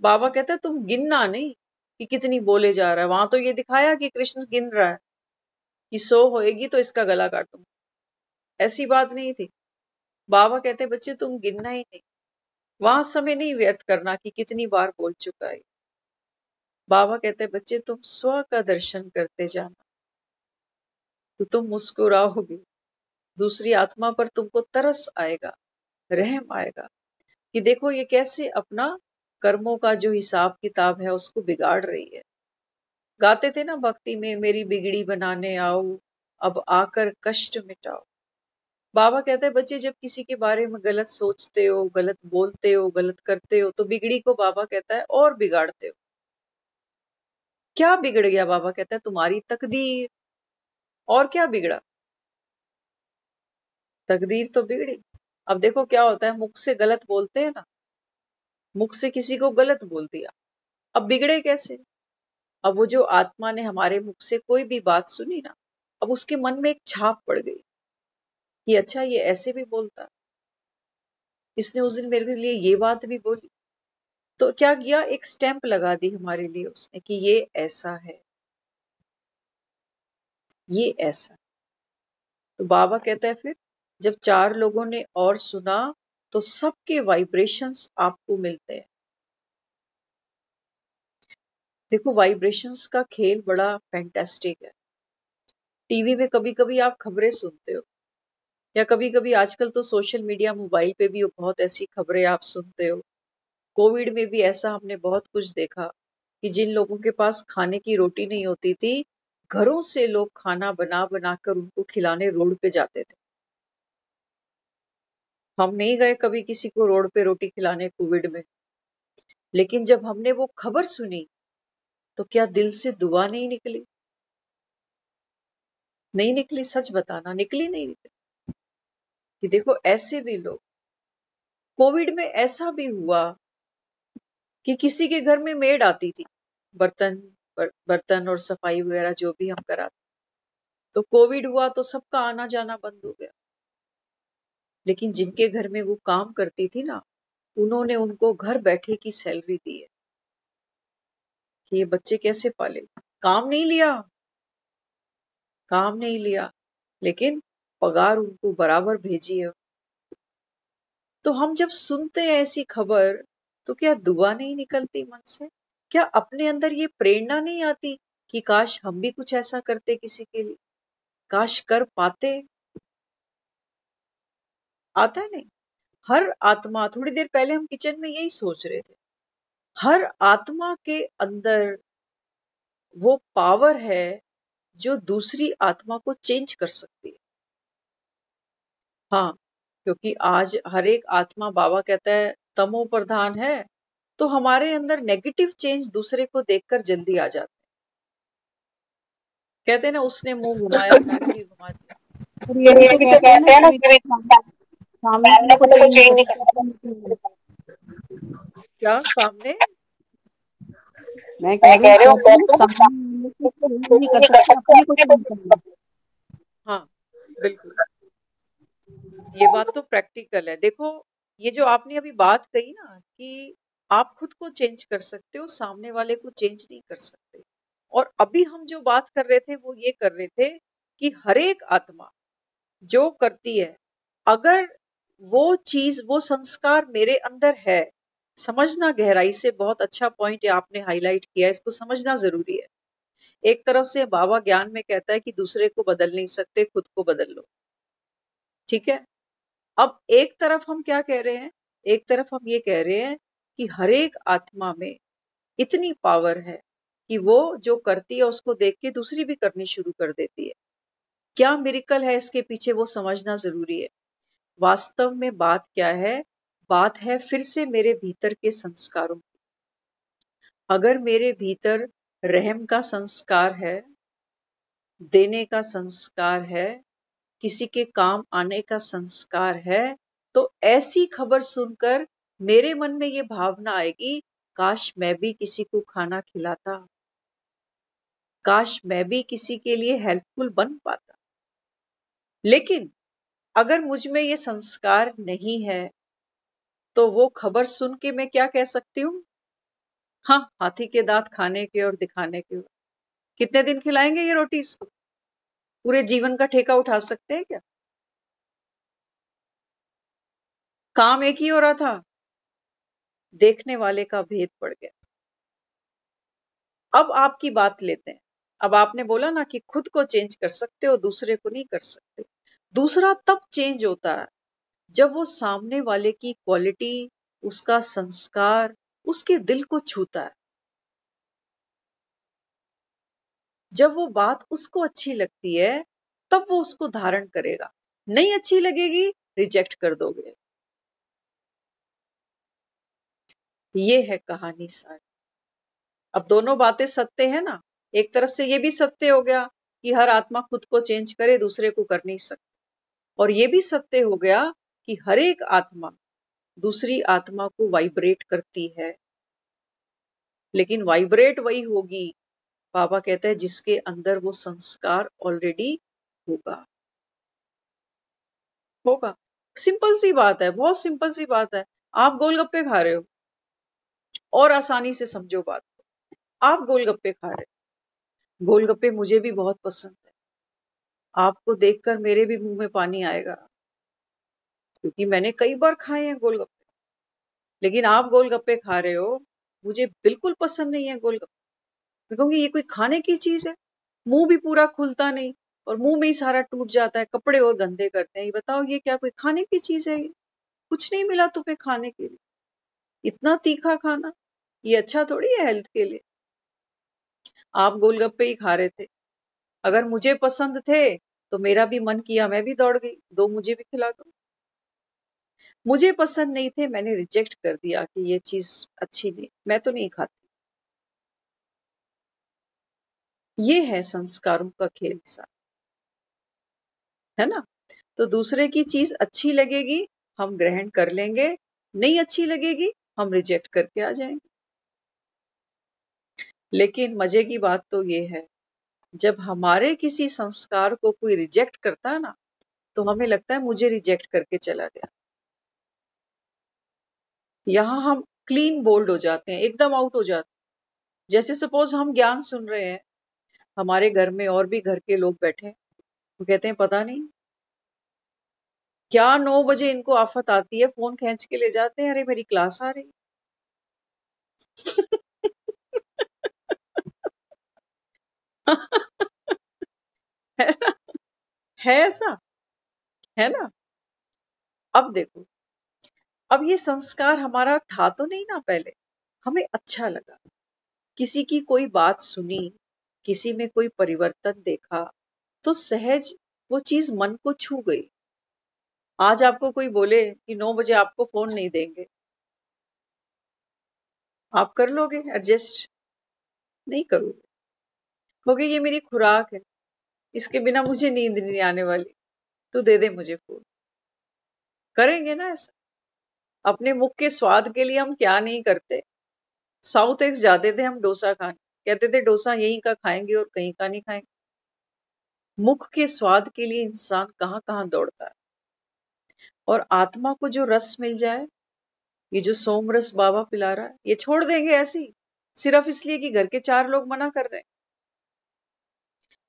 बाबा कहता है तुम गिनना नहीं कि कितनी बोले जा रहा है। वहां तो ये दिखाया कि कृष्ण गिन रहा है कि 100 होएगी तो इसका गला काटूंगा, ऐसी बात नहीं थी। बाबा कहते बच्चे तुम गिनना ही नहीं, वहां समय नहीं व्यर्थ करना कि कितनी बार बोल चुका है। बाबा कहते बच्चे तुम स्व का दर्शन करते जाना, तो तुम मुस्कुराओगे, दूसरी आत्मा पर तुमको तरस आएगा, रहम आएगा कि देखो ये कैसे अपना कर्मों का जो हिसाब किताब है उसको बिगाड़ रही है। गाते थे ना भक्ति में, मेरी बिगड़ी बनाने आओ, अब आकर कष्ट मिटाओ। बाबा कहते हैं बच्चे जब किसी के बारे में गलत सोचते हो, गलत बोलते हो, गलत करते हो, तो बिगड़ी को बाबा कहता है और बिगाड़ते हो। क्या बिगड़ गया? बाबा कहता है तुम्हारी तकदीर। और क्या बिगड़ा? तकदीर तो बिगड़ी। अब देखो क्या होता है, मुख से गलत बोलते हैं ना, मुख से किसी को गलत बोल दिया, अब बिगड़े कैसे? अब वो जो आत्मा ने हमारे मुख से कोई भी बात सुनी ना, अब उसके मन में एक छाप पड़ गई कि अच्छा ये ऐसे भी बोलता, इसने उस दिन मेरे लिए ये बात भी बोली। तो क्या किया, एक स्टैंप लगा दी हमारे लिए उसने कि ये ऐसा है, ये ऐसा। तो बाबा कहता है फिर जब चार लोगों ने और सुना, तो सबके वाइब्रेशंस आपको मिलते हैं। देखो वाइब्रेशंस का खेल बड़ा फैंटास्टिक है। टीवी में कभी कभी आप खबरें सुनते हो, या कभी कभी आजकल तो सोशल मीडिया मोबाइल पे भी बहुत ऐसी खबरें आप सुनते हो। कोविड में भी ऐसा हमने बहुत कुछ देखा कि जिन लोगों के पास खाने की रोटी नहीं होती थी, घरों से लोग खाना बना बना कर उनको खिलाने रोड पे जाते थे। हम नहीं गए कभी किसी को रोड पे रोटी खिलाने कोविड में, लेकिन जब हमने वो खबर सुनी, तो क्या दिल से दुआ नहीं निकली? नहीं निकली, सच बताना, निकली नहीं निकली? कि देखो ऐसे भी लोग, कोविड में ऐसा भी हुआ कि किसी के घर में मेड आती थी, बर्तन बर्तन और सफाई वगैरह जो भी हम कराते, तो कोविड हुआ तो सबका आना जाना बंद हो गया। लेकिन जिनके घर में वो काम करती थी ना, उन्होंने उनको घर बैठे की सैलरी दी है कि ये बच्चे कैसे पाले। काम नहीं लिया, काम नहीं लिया, लेकिन पगार उनको बराबर भेजी है। तो हम जब सुनते हैं ऐसी खबर, तो क्या दुआ नहीं निकलती मन से? क्या अपने अंदर ये प्रेरणा नहीं आती कि काश हम भी कुछ ऐसा करते किसी के लिए, काश कर पाते? आता है नहीं? हर आत्मा, थोड़ी देर पहले हम किचन में यही सोच रहे थे, हर आत्मा के अंदर वो पावर है जो दूसरी आत्मा को चेंज कर सकती है। हाँ, क्योंकि आज हर एक आत्मा, बाबा कहता है, तमो प्रधान है, तो हमारे अंदर नेगेटिव चेंज दूसरे को देखकर जल्दी आ जाता है। कहते हैं ना, उसने मुंह घुमाया मैंने भी घुमा दिया। और ये तो भी ये तो भी तो कहते हैं ना कहते हैं ना कि कि सामने सामने वाले को वाले को चेंज नहीं चेंज कर नहीं कर सकते, सकते। अपने को change कर क्या सामने? सकते। मैं कह मैं रही कह हूँ, रही हूँ कहते हैं ना सामने वाले को चेंज नहीं कर सकते, अपने को चेंज करना है। हाँ, बिल्कुल, ये बात तो प्रैक्टिकल है। देखो, ये जो आपने अभी बात कही ना कि आप खुद को चेंज कर सकते हो, सामने वाले को चेंज नहीं कर सकते। और अभी हम जो बात कर रहे थे वो ये कर रहे थे कि हर एक आत्मा जो करती है, अगर वो चीज, वो संस्कार मेरे अंदर है, समझना गहराई से, बहुत अच्छा पॉइंट आपने हाईलाइट किया, इसको समझना जरूरी है। एक तरफ से बाबा ज्ञान में कहता है कि दूसरे को बदल नहीं सकते, खुद को बदल लो, ठीक है। अब एक तरफ हम क्या कह रहे हैं, एक तरफ हम ये कह रहे हैं कि हर एक आत्मा में इतनी पावर है कि वो जो करती है उसको देख के दूसरी भी करनी शुरू कर देती है। क्या मिरेकल है इसके पीछे, वो समझना जरूरी है। वास्तव में बात क्या है? बात है फिर से मेरे भीतर के संस्कारों की। अगर मेरे भीतर रहम का संस्कार है, देने का संस्कार है, किसी के काम आने का संस्कार है, तो ऐसी खबर सुनकर मेरे मन में ये भावना आएगी, काश मैं भी किसी को खाना खिलाता, काश मैं भी किसी के लिए हेल्पफुल बन पाता। लेकिन अगर मुझ में ये संस्कार नहीं है, तो वो खबर सुन के मैं क्या कह सकती हूँ? हाँ, हाथी के दांत खाने के और दिखाने के। कितने दिन खिलाएंगे ये रोटी इसको? पूरे जीवन का ठेका उठा सकते हैं क्या? काम एक ही हो रहा था, देखने वाले का भेद पड़ गया। अब आपकी बात लेते हैं। अब आपने बोला ना कि खुद को चेंज कर सकते हो, दूसरे को नहीं कर सकते। दूसरा तब चेंज होता है जब वो सामने वाले की क्वालिटी, उसका संस्कार, उसके दिल को छूता है। जब वो बात उसको अच्छी लगती है, तब वो उसको धारण करेगा। नहीं अच्छी लगेगी, रिजेक्ट कर दोगे। ये है कहानी सारी। अब दोनों बातें सत्य है ना। एक तरफ से ये भी सत्य हो गया कि हर आत्मा खुद को चेंज करे, दूसरे को कर नहीं सकती। और ये भी सत्य हो गया कि हर एक आत्मा दूसरी आत्मा को वाइब्रेट करती है। लेकिन वाइब्रेट वही होगी, बाबा कहते हैं, जिसके अंदर वो संस्कार ऑलरेडी होगा। होगा। सिंपल सी बात है, बहुत सिंपल सी बात है। आप गोलगप्पे खा रहे हो, और आसानी से समझो बात को। आप गोलगप्पे खा रहे हो, गोलगप्पे मुझे भी बहुत पसंद है। आपको देखकर मेरे भी मुंह में पानी आएगा, क्योंकि मैंने कई बार खाए हैं गोलगप्पे। लेकिन आप गोलगप्पे खा रहे हो, मुझे बिल्कुल पसंद नहीं है गोलगप्पे। मैं कहूंगी ये कोई खाने की चीज है? मुंह भी पूरा खुलता नहीं, और मुंह में ही सारा टूट जाता है, कपड़े और गंदे करते हैं। ये बताओ, ये क्या कोई खाने की चीज है? ये कुछ नहीं मिला तुम्हें खाने के लिए, इतना तीखा खाना, ये अच्छा थोड़ी है हेल्थ के लिए। आप गोलगप्पे ही खा रहे थे। अगर मुझे पसंद थे तो मेरा भी मन किया, मैं भी दौड़ गई, दो मुझे भी खिला दो। मुझे पसंद नहीं थे, मैंने रिजेक्ट कर दिया कि ये चीज अच्छी नहीं, मैं तो नहीं खाती। ये है संस्कारों का खेल सा, है ना। तो दूसरे की चीज अच्छी लगेगी, हम ग्रहण कर लेंगे, नहीं अच्छी लगेगी, हम रिजेक्ट करके आ जाएंगे। लेकिन मजे की बात तो ये है, जब हमारे किसी संस्कार को कोई रिजेक्ट करता है ना, तो हमें लगता है मुझे रिजेक्ट करके चला गया। यहाँ हम क्लीन बोल्ड हो जाते हैं, एकदम आउट हो जाते हैं। जैसे सपोज हम ज्ञान सुन रहे हैं, हमारे घर में और भी घर के लोग बैठे हैं, वो कहते हैं पता नहीं क्या 9 बजे इनको आफत आती है, फोन खींच के ले जाते हैं, अरे मेरी क्लास आ रही। है ना? है ऐसा, है ना? अब देखो, अब ये संस्कार हमारा था तो नहीं ना पहले, हमें अच्छा लगा, किसी की कोई बात सुनी, किसी में कोई परिवर्तन देखा, तो सहज वो चीज मन को छू गई। आज आपको कोई बोले कि 9 बजे आपको फोन नहीं देंगे, आप कर लोगे एडजस्ट? नहीं करोगे, कहोगे ये मेरी खुराक है, इसके बिना मुझे नींद नहीं आने वाली, तो दे दे मुझे फोन। करेंगे ना ऐसा? अपने मुख के स्वाद के लिए हम क्या नहीं करते। साउथ एक्स जाते थे हम डोसा खाने, कहते थे डोसा यहीं का खाएंगे और कहीं का नहीं खाएंगे। मुख के स्वाद के लिए इंसान कहाँ कहाँ दौड़ता है। और आत्मा को जो रस मिल जाए, ये जो सोम रस बाबा पिला रहा है, ये छोड़ देंगे ऐसे ही, सिर्फ इसलिए कि घर के 4 लोग मना कर रहे हैं।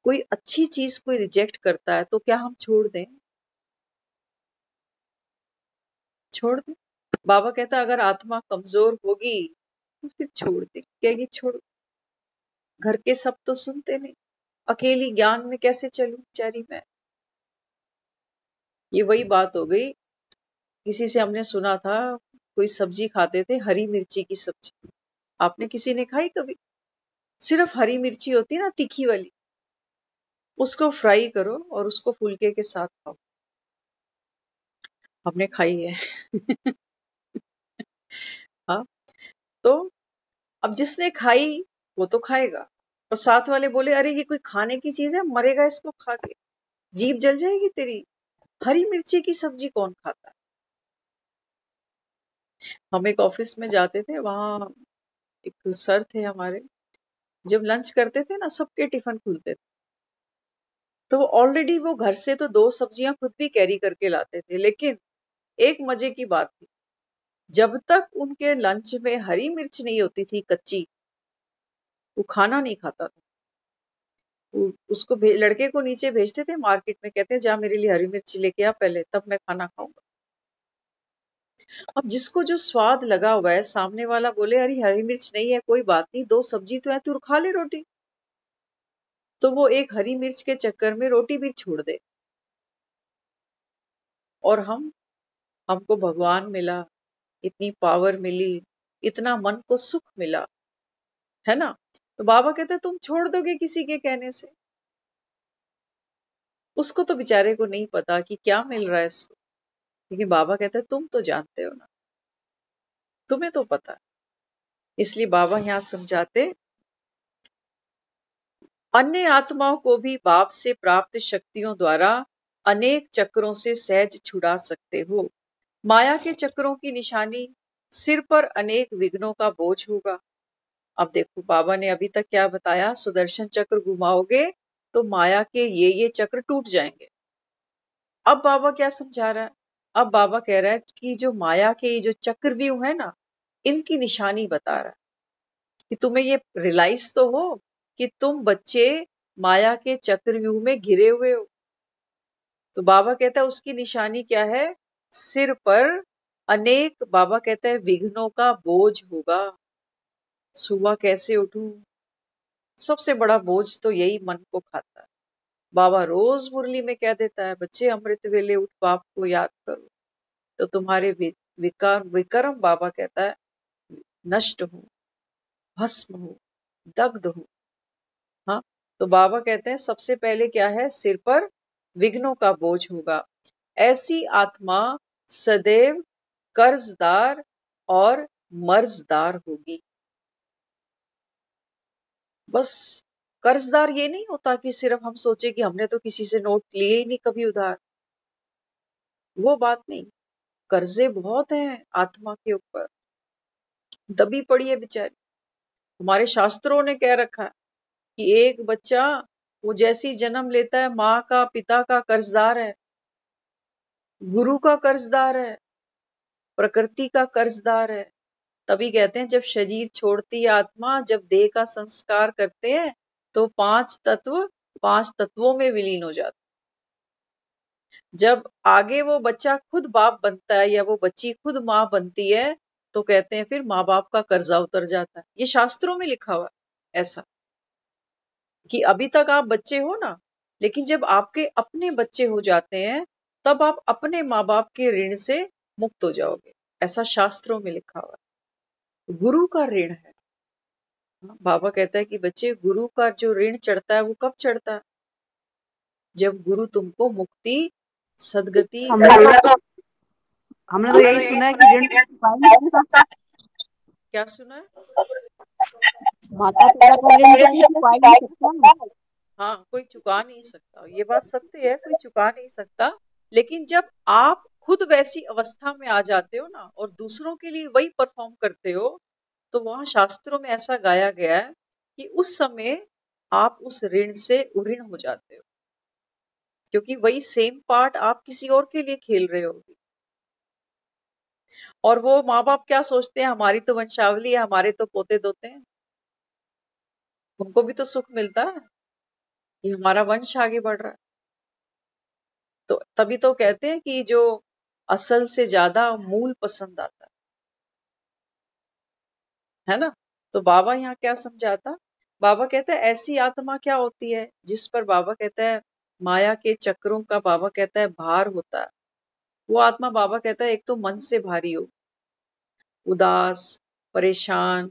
कोई अच्छी चीज कोई रिजेक्ट करता है तो क्या हम छोड़ दें? छोड़ दें? बाबा कहता अगर आत्मा कमजोर होगी तो फिर छोड़ दे, कहेगी छोड़, घर के सब तो सुनते नहीं, अकेली ज्ञान में कैसे चलूं बेचारी मैं। ये वही बात हो गई, किसी से हमने सुना था, कोई सब्जी खाते थे, हरी मिर्ची की सब्जी, आपने किसी ने खाई कभी? सिर्फ हरी मिर्ची होती है ना, तीखी वाली, उसको फ्राई करो और उसको फुलके के साथ खाओ। हमने खाई है। हाँ, तो अब जिसने खाई वो तो खाएगा, और साथ वाले बोले अरे ये कोई खाने की चीज है, मरेगा इसको खा के, जीभ जल जाएगी तेरी, हरी मिर्ची की सब्जी कौन खाता है? हम एक ऑफिस में जाते थे, वहां एक सर थे हमारे, जब लंच करते थे ना, सबके टिफिन खुलते थे, तो ऑलरेडी वो घर से तो 2 सब्जियां खुद भी कैरी करके लाते थे, लेकिन एक मजे की बात थी, जब तक उनके लंच में हरी मिर्च नहीं होती थी कच्ची, वो खाना नहीं खाता था। उसको लड़के को नीचे भेजते थे मार्केट में, कहते हैं जा मेरे लिए हरी मिर्ची लेके आ पहले, तब मैं खाना खाऊंगा। अब जिसको जो स्वाद लगा हुआ है, सामने वाला बोले अरे हरी मिर्च नहीं है, कोई बात नहीं, 2 सब्जी तो है, तू खा ले रोटी, तो वो एक हरी मिर्च के चक्कर में रोटी भी छोड़ दे। और हमको भगवान मिला, इतनी पावर मिली, इतना मन को सुख मिला, है ना? तो बाबा कहते तुम छोड़ दोगे किसी के कहने से? उसको तो बेचारे को नहीं पता कि क्या मिल रहा है इसको, लेकिन बाबा कहते तुम तो जानते हो ना, तुम्हें तो पता है। इसलिए बाबा यहाँ समझाते, अन्य आत्माओं को भी बाप से प्राप्त शक्तियों द्वारा अनेक चक्रों से सहज छुड़ा सकते हो। माया के चक्रों की निशानी, सिर पर अनेक विघ्नों का बोझ होगा। अब देखो बाबा ने अभी तक क्या बताया, सुदर्शन चक्र घुमाओगे तो माया के ये चक्र टूट जाएंगे। अब बाबा क्या समझा रहा है? अब बाबा कह रहा है कि जो माया के ये जो चक्रव्यूह है ना, इनकी निशानी बता रहा है कि तुम्हें ये रियलाइज तो हो कि तुम बच्चे माया के चक्रव्यूह में घिरे हुए हो। तो बाबा कहता है उसकी निशानी क्या है? सिर पर अनेक, बाबा कहता है, विघ्नों का बोझ होगा। सुबह कैसे उठूं, सबसे बड़ा बोझ तो यही मन को खाता है। बाबा रोज मुरली में कह देता है, बच्चे अमृत वेले उठ बाप को याद करो, तो तुम्हारे विकार विक्रम, बाबा कहता है, नष्ट हो, भस्म हो, दग्ध हो। हाँ, तो बाबा कहते हैं सबसे पहले क्या है? सिर पर विघ्नों का बोझ होगा। ऐसी आत्मा सदैव कर्जदार और मर्जदार होगी। बस कर्जदार ये नहीं होता कि सिर्फ हम सोचे कि हमने तो किसी से नोट लिए ही नहीं कभी उधार, वो बात नहीं। कर्जे बहुत हैं आत्मा के ऊपर, दबी पड़ी है बेचारी। हमारे शास्त्रों ने कह रखा है कि एक बच्चा वो जैसी जन्म लेता है, माँ का पिता का कर्जदार है। गुरु का कर्जदार है, प्रकृति का कर्जदार है। तभी कहते हैं जब शरीर छोड़ती है आत्मा, जब देह का संस्कार करते हैं, तो पांच तत्वों में विलीन हो जाते। जब आगे वो बच्चा खुद बाप बनता है या वो बच्ची खुद माँ बनती है, तो कहते हैं फिर माँ बाप का कर्जा उतर जाता है। ये शास्त्रों में लिखा हुआ है ऐसा, कि अभी तक आप बच्चे हो ना, लेकिन जब आपके अपने बच्चे हो जाते हैं, तब आप अपने माँ बाप के ऋण से मुक्त हो जाओगे। ऐसा शास्त्रों में लिखा हुआ है। गुरु का ऋण है। बाबा कहता है कि बच्चे, गुरु का जो ऋण चढ़ता है वो कब चढ़ता है? जब गुरु तुमको मुक्ति, सदगति। हमने तो यही सुना है कि ऋण तो चुका ही नहीं सकता। क्या सुना है? माता पिता का ऋण तो कोई चुका ही नहीं सकता। हाँ, कोई चुका नहीं सकता, ये बात सत्य है, कोई चुका नहीं सकता। लेकिन जब आप खुद वैसी अवस्था में आ जाते हो ना, और दूसरों के लिए वही परफॉर्म करते हो, तो वहां शास्त्रों में ऐसा गाया गया है कि उस समय आप उस ऋण से उऋण हो जाते हो, क्योंकि वही सेम पार्ट आप किसी और के लिए खेल रहे हो। और वो माँ बाप क्या सोचते हैं, हमारी तो वंशावली है, हमारे तो पोते दोते हैं, उनको भी तो सुख मिलता है कि हमारा वंश आगे बढ़ रहा है। तो तभी तो कहते हैं कि जो असल से ज्यादा मूल पसंद आता है ना। तो बाबा यहाँ क्या समझाता? बाबा कहता है ऐसी आत्मा क्या होती है जिस पर बाबा कहता है माया के चक्रों का, बाबा कहता है भार होता है। वो आत्मा बाबा कहता है एक तो मन से भारी हो, उदास, परेशान,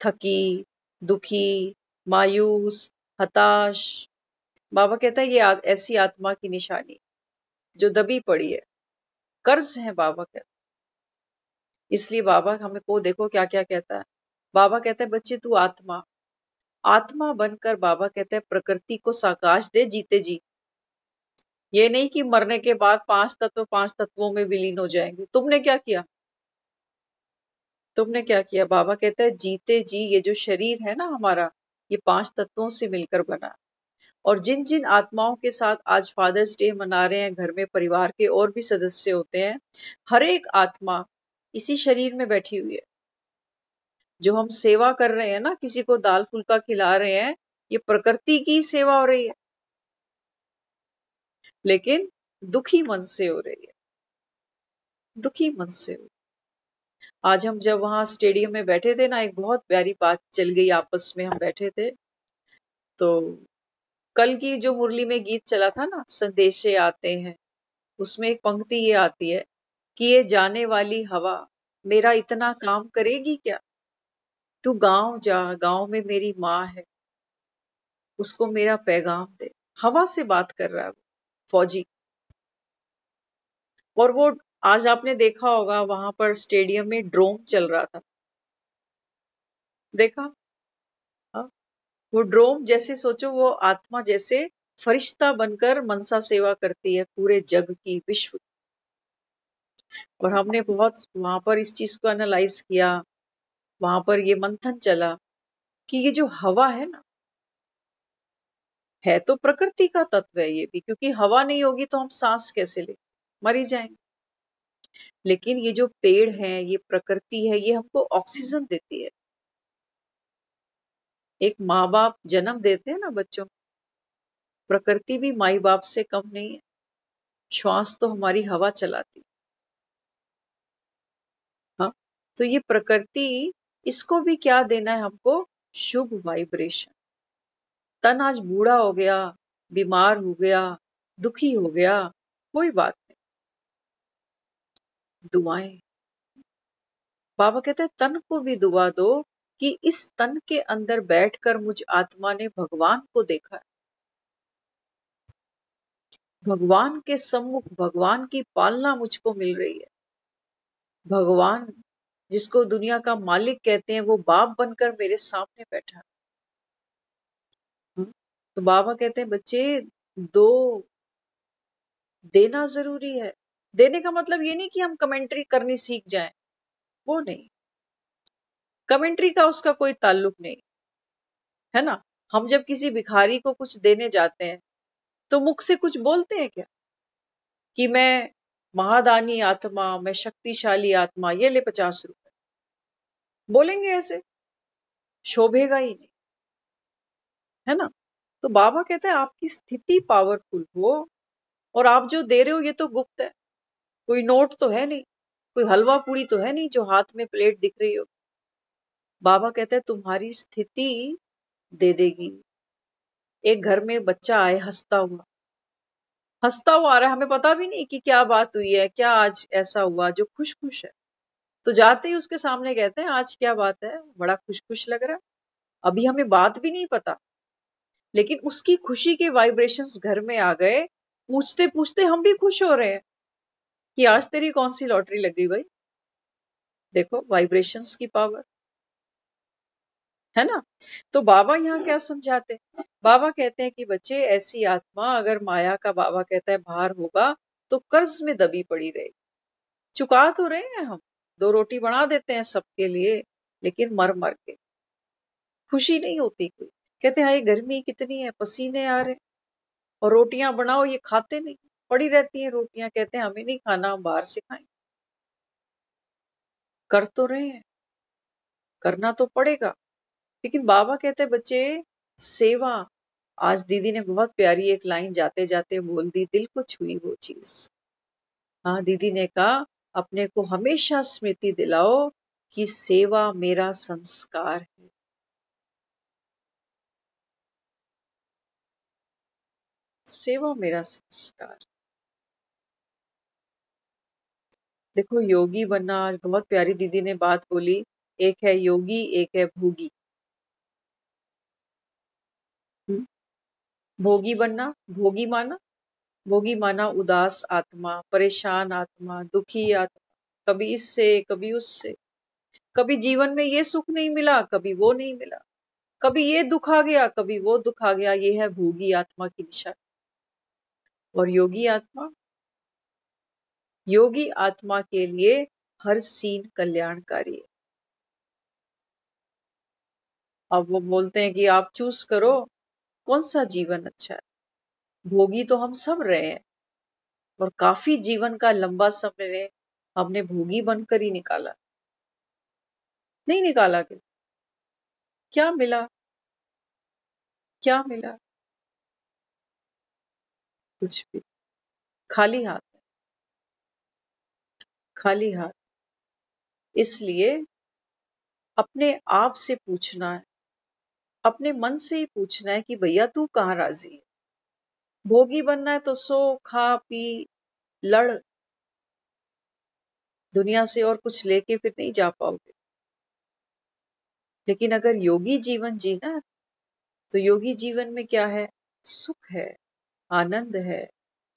थकी, दुखी, मायूस, हताश। बाबा कहता है ये ऐसी आत्मा की निशानी जो दबी पड़ी है, कर्ज है। बाबा कहता है, इसलिए बाबा हमें को देखो क्या क्या कहता है। बाबा कहता है बच्चे तू आत्मा, आत्मा बनकर, बाबा कहते हैं प्रकृति को साकाश दे जीते जी। ये नहीं कि मरने के बाद पांच तत्वों में विलीन हो जाएंगे। तुमने क्या किया? तुमने क्या किया? बाबा कहता है जीते जी ये जो शरीर है ना हमारा, ये पांच तत्वों से मिलकर बना। और जिन जिन आत्माओं के साथ आज फादर्स डे मना रहे हैं, घर में परिवार के और भी सदस्य होते हैं, हर एक आत्मा इसी शरीर में बैठी हुई है। जो हम सेवा कर रहे हैं ना, किसी को दाल फुल्का खिला रहे हैं, ये प्रकृति की सेवा हो रही है, लेकिन दुखी मन से हो रही है, दुखी मन से। आज हम जब वहां स्टेडियम में बैठे थे ना, एक बहुत प्यारी बात चल गई, आपस में हम बैठे थे। तो कल की जो मुरली में गीत चला था ना, संदेशे आते हैं, उसमें एक पंक्ति ये आती है कि ये जाने वाली हवा मेरा इतना काम करेगी क्या? तू गांव जा, गांव में मेरी माँ है, उसको मेरा पैगाम दे। हवा से बात कर रहा है वो फौजी। और वो आज आपने देखा होगा वहां पर स्टेडियम में ड्रोन चल रहा था, देखा? हाँ? वो ड्रोन जैसे सोचो, वो आत्मा जैसे फरिश्ता बनकर मनसा सेवा करती है पूरे जग की, विश्व। और हमने बहुत वहां पर इस चीज को एनालाइज किया, वहां पर ये मंथन चला कि ये जो हवा है ना, है तो प्रकृति का तत्व है ये भी, क्योंकि हवा नहीं होगी तो हम सांस कैसे ले, मर ही जाएंगे। लेकिन ये जो पेड़ है, ये प्रकृति है, ये हमको ऑक्सीजन देती है। एक माँ बाप जन्म देते हैं ना बच्चों, प्रकृति भी माई बाप से कम नहीं है। श्वास तो हमारी हवा चलाती। हाँ, तो ये प्रकृति, इसको भी क्या देना है हमको? शुभ वाइब्रेशन। तन आज बूढ़ा हो गया, बीमार हो गया, दुखी हो गया, कोई बात नहीं, दुआएं। बाबा कहते हैं तन को भी दुआ दो कि इस तन के अंदर बैठकर मुझ आत्मा ने भगवान को देखा है। भगवान के सम्मुख भगवान की पालना मुझको मिल रही है। भगवान जिसको दुनिया का मालिक कहते हैं, वो बाप बनकर मेरे सामने बैठा है। तो बाबा कहते हैं बच्चे, दो, देना जरूरी है। देने का मतलब ये नहीं कि हम कमेंट्री करनी सीख जाएं, वो नहीं। कमेंट्री का उसका कोई ताल्लुक नहीं है ना। हम जब किसी भिखारी को कुछ देने जाते हैं, तो मुख से कुछ बोलते हैं क्या कि मैं महादानी आत्मा, मैं शक्तिशाली आत्मा, ये ले 50 रुपए। बोलेंगे ऐसे, शोभेगा ही नहीं, है ना। तो बाबा कहते हैं आपकी स्थिति पावरफुल हो, और आप जो दे रहे हो ये तो गुप्त है, कोई नोट तो है नहीं, कोई हलवा पूड़ी तो है नहीं जो हाथ में प्लेट दिख रही हो। बाबा कहते हैं तुम्हारी स्थिति दे देगी। एक घर में बच्चा आए हंसता हुआ आ रहा है, हमें पता भी नहीं कि क्या बात हुई है, क्या आज ऐसा हुआ जो खुश खुश है। तो जाते ही उसके सामने कहते हैं आज क्या बात है, बड़ा खुश खुश लग रहा है। अभी हमें बात भी नहीं पता, लेकिन उसकी खुशी के वाइब्रेशंस घर में आ गए। पूछते पूछते हम भी खुश हो रहे हैं कि आज तेरी कौन सी लॉटरी लग गई भाई। देखो वाइब्रेशंस की पावर, है ना। तो बाबा यहाँ क्या समझाते हैं, बाबा कहते हैं कि बच्चे ऐसी आत्मा अगर माया का, बाबा कहता है, भार होगा तो कर्ज में दबी पड़ी रहेगी। चुका तो रहे हैं हम, 2 रोटी बना देते हैं सबके लिए, लेकिन मर मर के खुशी नहीं होती कोई। कहते हैं हाय गर्मी कितनी है, पसीने आ रहे, और रोटियां बनाओ ये खाते नहीं, पड़ी रहती हैं रोटियां। कहते हैं हमें नहीं खाना, हम बाहर से खाएं। कर तो रहे हैं, करना तो पड़ेगा। लेकिन बाबा कहते हैं बच्चे सेवा, आज दीदी ने बहुत प्यारी एक लाइन जाते जाते बोल दी, दिल को छुई वो चीज। हाँ, दीदी ने कहा अपने को हमेशा स्मृति दिलाओ कि सेवा मेरा संस्कार है। सेवा मेरा संस्कार। देखो योगी बनना, आज बहुत प्यारी दीदी ने बात बोली, एक है योगी एक है भोगी। हम्म, भोगी बनना, भोगी माना उदास आत्मा, परेशान आत्मा, दुखी आत्मा, कभी इससे कभी उससे, कभी जीवन में ये सुख नहीं मिला, कभी वो नहीं मिला, कभी ये दुख आ गया, कभी वो दुख आ गया। ये है भोगी आत्मा की निशानी। और योगी आत्मा के लिए हर सीन कल्याणकारी है। अब वो बोलते हैं कि आप चूज करो कौन सा जीवन अच्छा है। भोगी तो हम सब रहे हैं, और काफी जीवन का लंबा समय हमने भोगी बनकर ही निकाला। नहीं निकाला क्या मिला, क्या मिला? कुछ भी। खाली हाथ, खाली हाथ। इसलिए अपने आप से पूछना है, अपने मन से ही पूछना है कि भैया तू कहाँ राजी है। भोगी बनना है तो सो खा पी लड़, दुनिया से और कुछ लेके फिर नहीं जा पाओगे। लेकिन अगर योगी जीवन जीना है, तो योगी जीवन में क्या है, सुख है, आनंद है,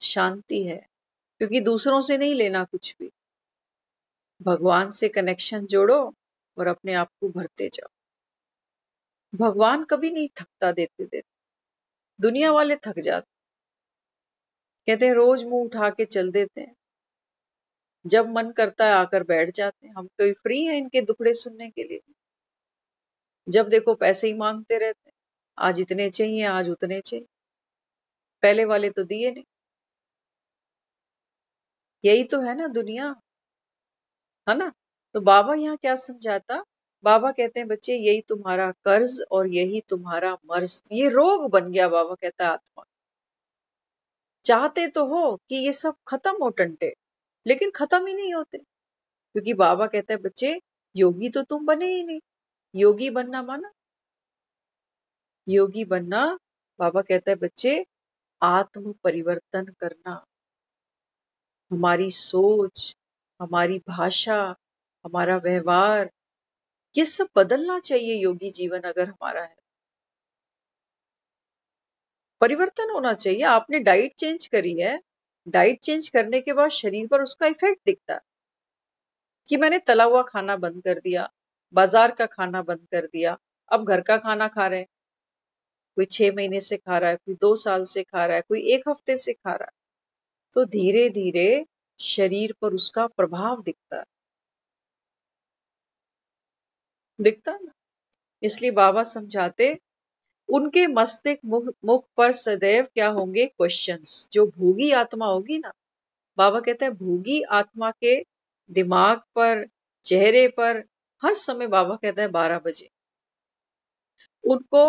शांति है, क्योंकि दूसरों से नहीं लेना कुछ भी। भगवान से कनेक्शन जोड़ो और अपने आप को भरते जाओ। भगवान कभी नहीं थकता देते देते, दुनिया वाले थक जाते, कहते हैं रोज मुंह उठा के चल देते हैं, जब मन करता है आकर बैठ जाते हैं। हम कोई फ्री हैं इनके दुखड़े सुनने के लिए? जब देखो पैसे ही मांगते रहते हैं, आज इतने चाहिए, आज उतने चाहिए। पहले वाले तो दिए नहीं। यही तो है ना दुनिया, है ना। तो बाबा यहाँ क्या समझाता, बाबा कहते हैं बच्चे यही तुम्हारा कर्ज और यही तुम्हारा मर्ज, ये रोग बन गया। बाबा कहता है आत्मा, चाहते तो हो कि ये सब खत्म हो टंटे, लेकिन खत्म ही नहीं होते। क्योंकि बाबा कहता है बच्चे योगी तो तुम बने ही नहीं। योगी बनना माना, योगी बनना, बाबा कहता है बच्चे आत्म परिवर्तन करना। हमारी सोच, हमारी भाषा, हमारा व्यवहार, ये सब बदलना चाहिए। योगी जीवन अगर हमारा है, परिवर्तन होना चाहिए। आपने डाइट चेंज करी है, डाइट चेंज करने के बाद शरीर पर उसका इफेक्ट दिखता है कि मैंने तला हुआ खाना बंद कर दिया, बाजार का खाना बंद कर दिया, अब घर का खाना खा रहे हैं। कोई 6 महीने से खा रहा है, कोई 2 साल से खा रहा है, कोई 1 हफ्ते से खा रहा है। तो धीरे धीरे शरीर पर उसका प्रभाव दिखता है ना। इसलिए बाबा समझाते, उनके मस्तिष्क मुख मुख पर सदैव क्या होंगे, क्वेश्चंस। जो भोगी आत्मा होगी ना, बाबा कहता है भोगी आत्मा के दिमाग पर, चेहरे पर हर समय बाबा कहता है 12 बजे। उनको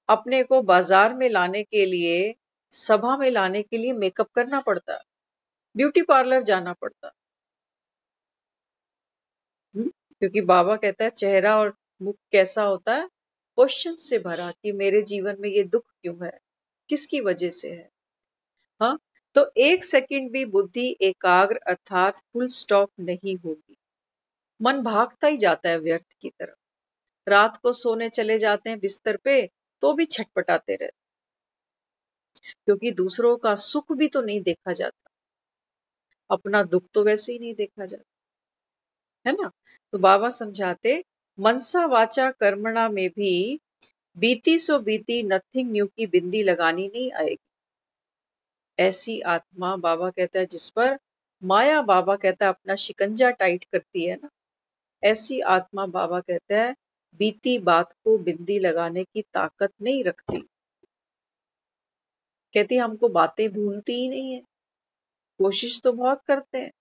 अपने को बाजार में लाने के लिए, सभा में लाने के लिए मेकअप करना पड़ता, ब्यूटी पार्लर जाना पड़ता। क्योंकि बाबा कहता है चेहरा और मुख कैसा होता है, क्वेश्चन से भरा कि मेरे जीवन में ये दुख क्यों है, किसकी वजह से है। हाँ, तो 1 सेकंड भी बुद्धि एकाग्र अर्थात फुल स्टॉप नहीं होगी। मन भागता ही जाता है व्यर्थ की तरफ। रात को सोने चले जाते हैं बिस्तर पे तो भी छटपटाते रहते, क्योंकि दूसरों का सुख भी तो नहीं देखा जाता, अपना दुख तो वैसे ही नहीं देखा जाता, है ना। तो बाबा समझाते मनसा वाचा कर्मणा में भी बीती सो बीती नथिंग न्यू की बिंदी लगानी नहीं आएगी। ऐसी आत्मा बाबा कहता है जिस पर माया बाबा कहता है अपना शिकंजा टाइट करती है ना, ऐसी आत्मा बाबा कहता है बीती बात को बिंदी लगाने की ताकत नहीं रखती। कहती हमको बातें भूलती ही नहीं है, कोशिश तो बहुत करते हैं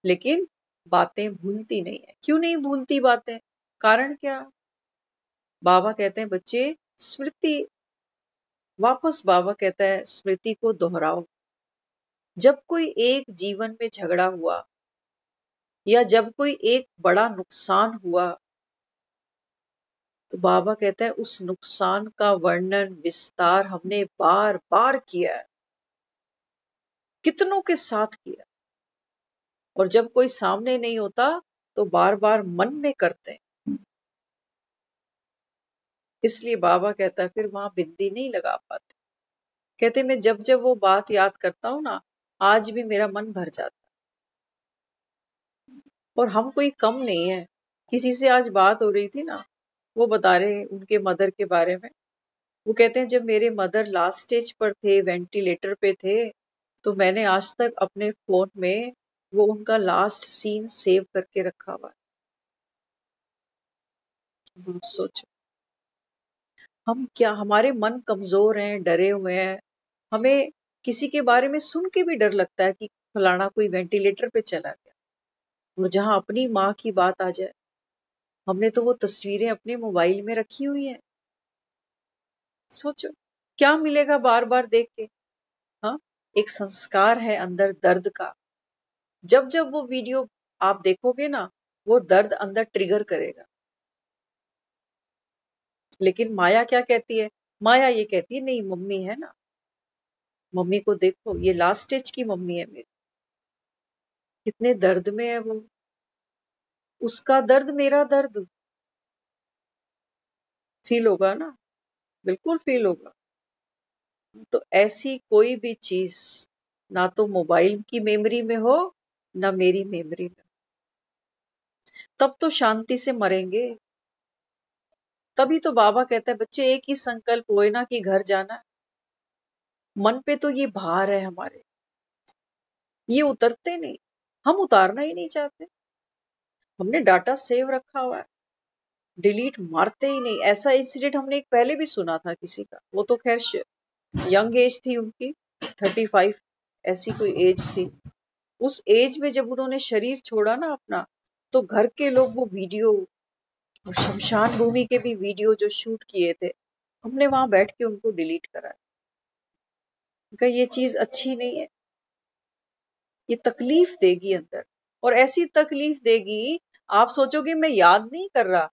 लेकिन बातें भूलती नहीं है। क्यों नहीं भूलती बातें, कारण क्या? बाबा कहते हैं बच्चे स्मृति, वापस बाबा कहता है स्मृति को दोहराओ। जब कोई एक जीवन में झगड़ा हुआ या जब कोई एक बड़ा नुकसान हुआ तो बाबा कहता है उस नुकसान का वर्णन विस्तार हमने बार बार किया है, कितनों के साथ किया, और जब कोई सामने नहीं होता तो बार बार मन में करते हैं। इसलिए बाबा कहता है फिर वहां बिंदी नहीं लगा पाते। कहते मैं जब जब वो बात याद करता हूं ना, आज भी मेरा मन भर जाता है। और हम कोई कम नहीं है। किसी से आज बात हो रही थी ना, वो बता रहे उनके मदर के बारे में। वो कहते हैं जब मेरे मदर लास्ट स्टेज पर थे, वेंटिलेटर पे थे, तो मैंने आज तक अपने फोन में वो उनका लास्ट सीन सेव करके रखा हुआ है। आप सोचो हम क्या, हमारे मन कमजोर हैं, डरे हुए हैं। हमें किसी के बारे में सुन के भी डर लगता है कि फलाना कोई वेंटिलेटर पे चला गया, और जहां अपनी माँ की बात आ जाए, हमने तो वो तस्वीरें अपने मोबाइल में रखी हुई हैं। सोचो क्या मिलेगा बार बार देख के। हाँ, एक संस्कार है अंदर दर्द का। जब जब वो वीडियो आप देखोगे ना, वो दर्द अंदर ट्रिगर करेगा। लेकिन माया क्या कहती है? माया ये कहती है नहीं, मम्मी है ना, मम्मी को देखो, ये लास्ट स्टेज की मम्मी है मेरी, कितने दर्द में है वो, उसका दर्द मेरा दर्द फील होगा ना, बिल्कुल फील होगा। तो ऐसी कोई भी चीज ना तो मोबाइल की मेमोरी में हो, ना मेरी मेमोरी में, तब तो शांति से मरेंगे। तभी तो बाबा कहता है बच्चे एक ही संकल्प होए ना कि घर जाना है। मन पे तो ये भार है हमारे, ये उतरते नहीं, हम उतारना ही नहीं चाहते। हमने डाटा सेव रखा हुआ है, डिलीट मारते ही नहीं। ऐसा इंसिडेंट हमने एक पहले भी सुना था किसी का, वो तो खैर यंग एज थी उनकी, 35 ऐसी कोई एज थी। उस एज में जब उन्होंने शरीर छोड़ा ना अपना, तो घर के लोग वो वीडियो, और शमशान भूमि के भी वीडियो जो शूट किए थे, हमने वहां बैठ के उनको डिलीट करा। ये चीज अच्छी नहीं है, ये तकलीफ देगी अंदर, और ऐसी तकलीफ देगी आप सोचोगे मैं याद नहीं कर रहा,